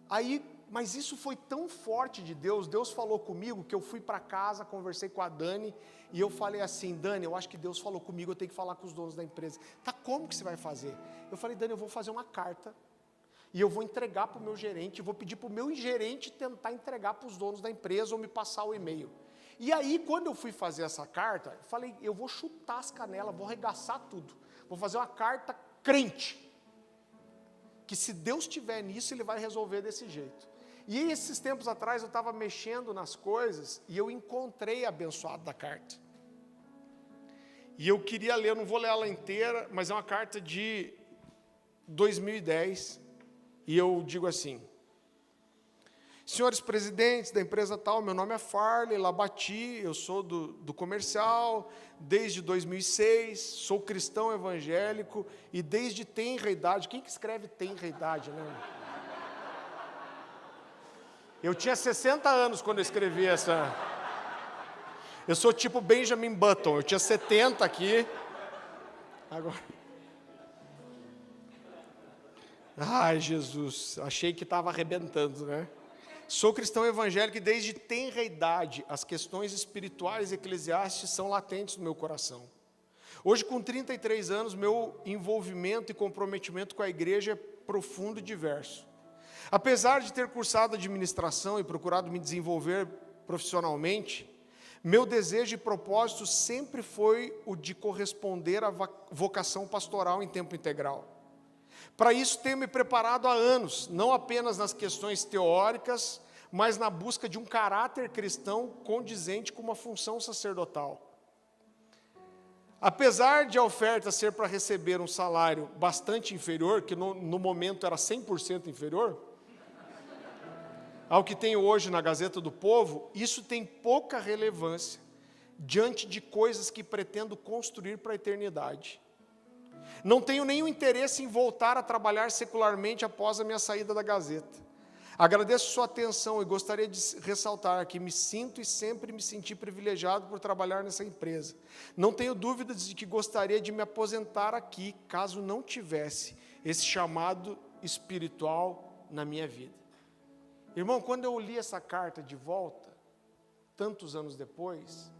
Aí, mas isso foi tão forte de Deus, Deus falou comigo, que eu fui para casa, conversei com a Dani, e eu falei assim, Dani, eu acho que Deus falou comigo, eu tenho que falar com os donos da empresa. Tá, como que você vai fazer? Eu falei, Dani, eu vou fazer uma carta, e eu vou entregar para o meu gerente, vou pedir para o meu gerente tentar entregar para os donos da empresa, ou me passar o e-mail. E aí, quando eu fui fazer essa carta, eu falei, eu vou chutar as canelas, vou arregaçar tudo, vou fazer uma carta crente, que se Deus estiver nisso, Ele vai resolver desse jeito. E esses tempos atrás, eu estava mexendo nas coisas, e eu encontrei a abençoada da carta. E eu queria ler, eu não vou ler ela inteira, mas é uma carta de 2010, e eu digo assim, senhores presidentes da empresa tal, meu nome é Farley Labati, eu sou do comercial, desde 2006, sou cristão evangélico, e desde tenra idade, quem que escreve tenra idade, né? Eu tinha 60 anos quando eu escrevi essa. Eu sou tipo Benjamin Button, eu tinha 70 aqui. Agora. Ai, Jesus, achei que estava arrebentando, né? Sou cristão evangélico e desde tenra idade, as questões espirituais e eclesiásticas são latentes no meu coração. Hoje, com 33 anos, meu envolvimento e comprometimento com a igreja é profundo e diverso. Apesar de ter cursado administração e procurado me desenvolver profissionalmente, meu desejo e propósito sempre foi o de corresponder à vocação pastoral em tempo integral. Para isso tenho me preparado há anos, não apenas nas questões teóricas, mas na busca de um caráter cristão condizente com uma função sacerdotal. Apesar de a oferta ser para receber um salário bastante inferior, que no momento era 100% inferior, ao que tenho hoje na Gazeta do Povo, isso tem pouca relevância diante de coisas que pretendo construir para a eternidade. Não tenho nenhum interesse em voltar a trabalhar secularmente após a minha saída da Gazeta. Agradeço sua atenção e gostaria de ressaltar que me sinto e sempre me senti privilegiado por trabalhar nessa empresa. Não tenho dúvidas de que gostaria de me aposentar aqui, caso não tivesse esse chamado espiritual na minha vida. Irmão, quando eu li essa carta de volta, tantos anos depois,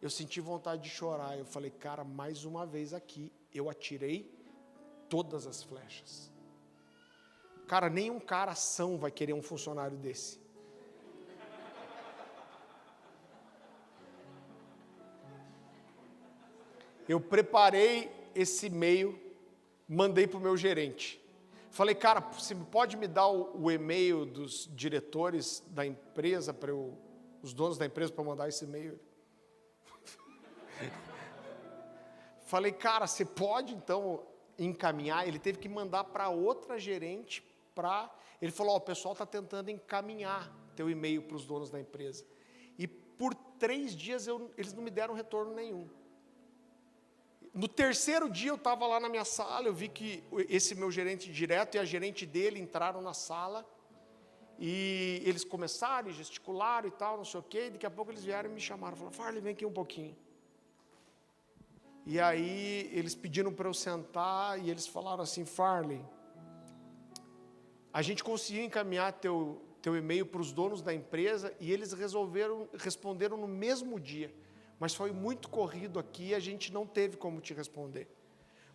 eu senti vontade de chorar. Eu falei, cara, mais uma vez aqui, eu atirei todas as flechas. Cara, nenhum cara ação vai querer um funcionário desse. Eu preparei esse e-mail, mandei para o meu gerente. Falei, cara, você pode me dar o e-mail dos diretores da empresa, os donos da empresa, para mandar esse e-mail? Falei, cara, você pode então encaminhar? Ele teve que mandar para outra gerente. Ele falou, o pessoal está tentando encaminhar teu e-mail para os donos da empresa. E por 3 dias eles não me deram retorno nenhum. No terceiro dia eu estava lá na minha sala, eu vi que esse meu gerente direto e a gerente dele entraram na sala, e eles começaram, gesticularam e tal, não sei o quê, e daqui a pouco eles vieram e me chamaram, falaram, Farley, vem aqui um pouquinho. E aí eles pediram para eu sentar, e eles falaram assim, Farley, a gente conseguiu encaminhar teu e-mail para os donos da empresa, e eles responderam no mesmo dia. Mas foi muito corrido aqui, a gente não teve como te responder.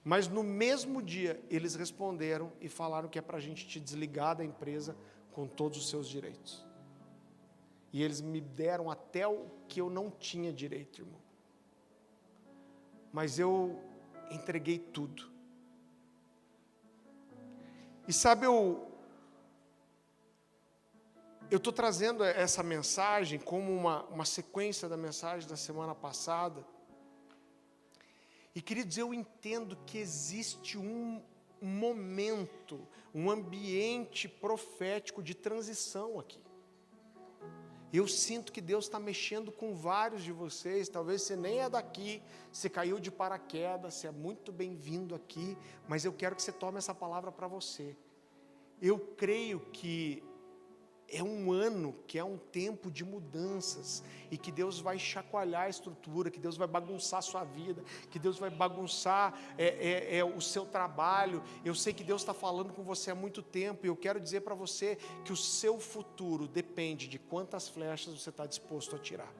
Mas no mesmo dia, eles responderam e falaram que é para a gente te desligar da empresa com todos os seus direitos. E eles me deram até o que eu não tinha direito, irmão. Mas eu entreguei tudo. E sabe, eu estou trazendo essa mensagem como uma sequência da mensagem da semana passada. E, queridos, eu entendo que existe um momento, um ambiente profético de transição aqui. Eu sinto que Deus está mexendo com vários de vocês. Talvez você nem é daqui, você caiu de paraquedas, você é muito bem-vindo aqui, mas eu quero que você tome essa palavra para você. Eu creio que é um ano, que é um tempo de mudanças, e que Deus vai chacoalhar a estrutura, que Deus vai bagunçar a sua vida, que Deus vai bagunçar o seu trabalho. Eu sei que Deus está falando com você há muito tempo, e eu quero dizer para você que o seu futuro depende de quantas flechas você está disposto a tirar.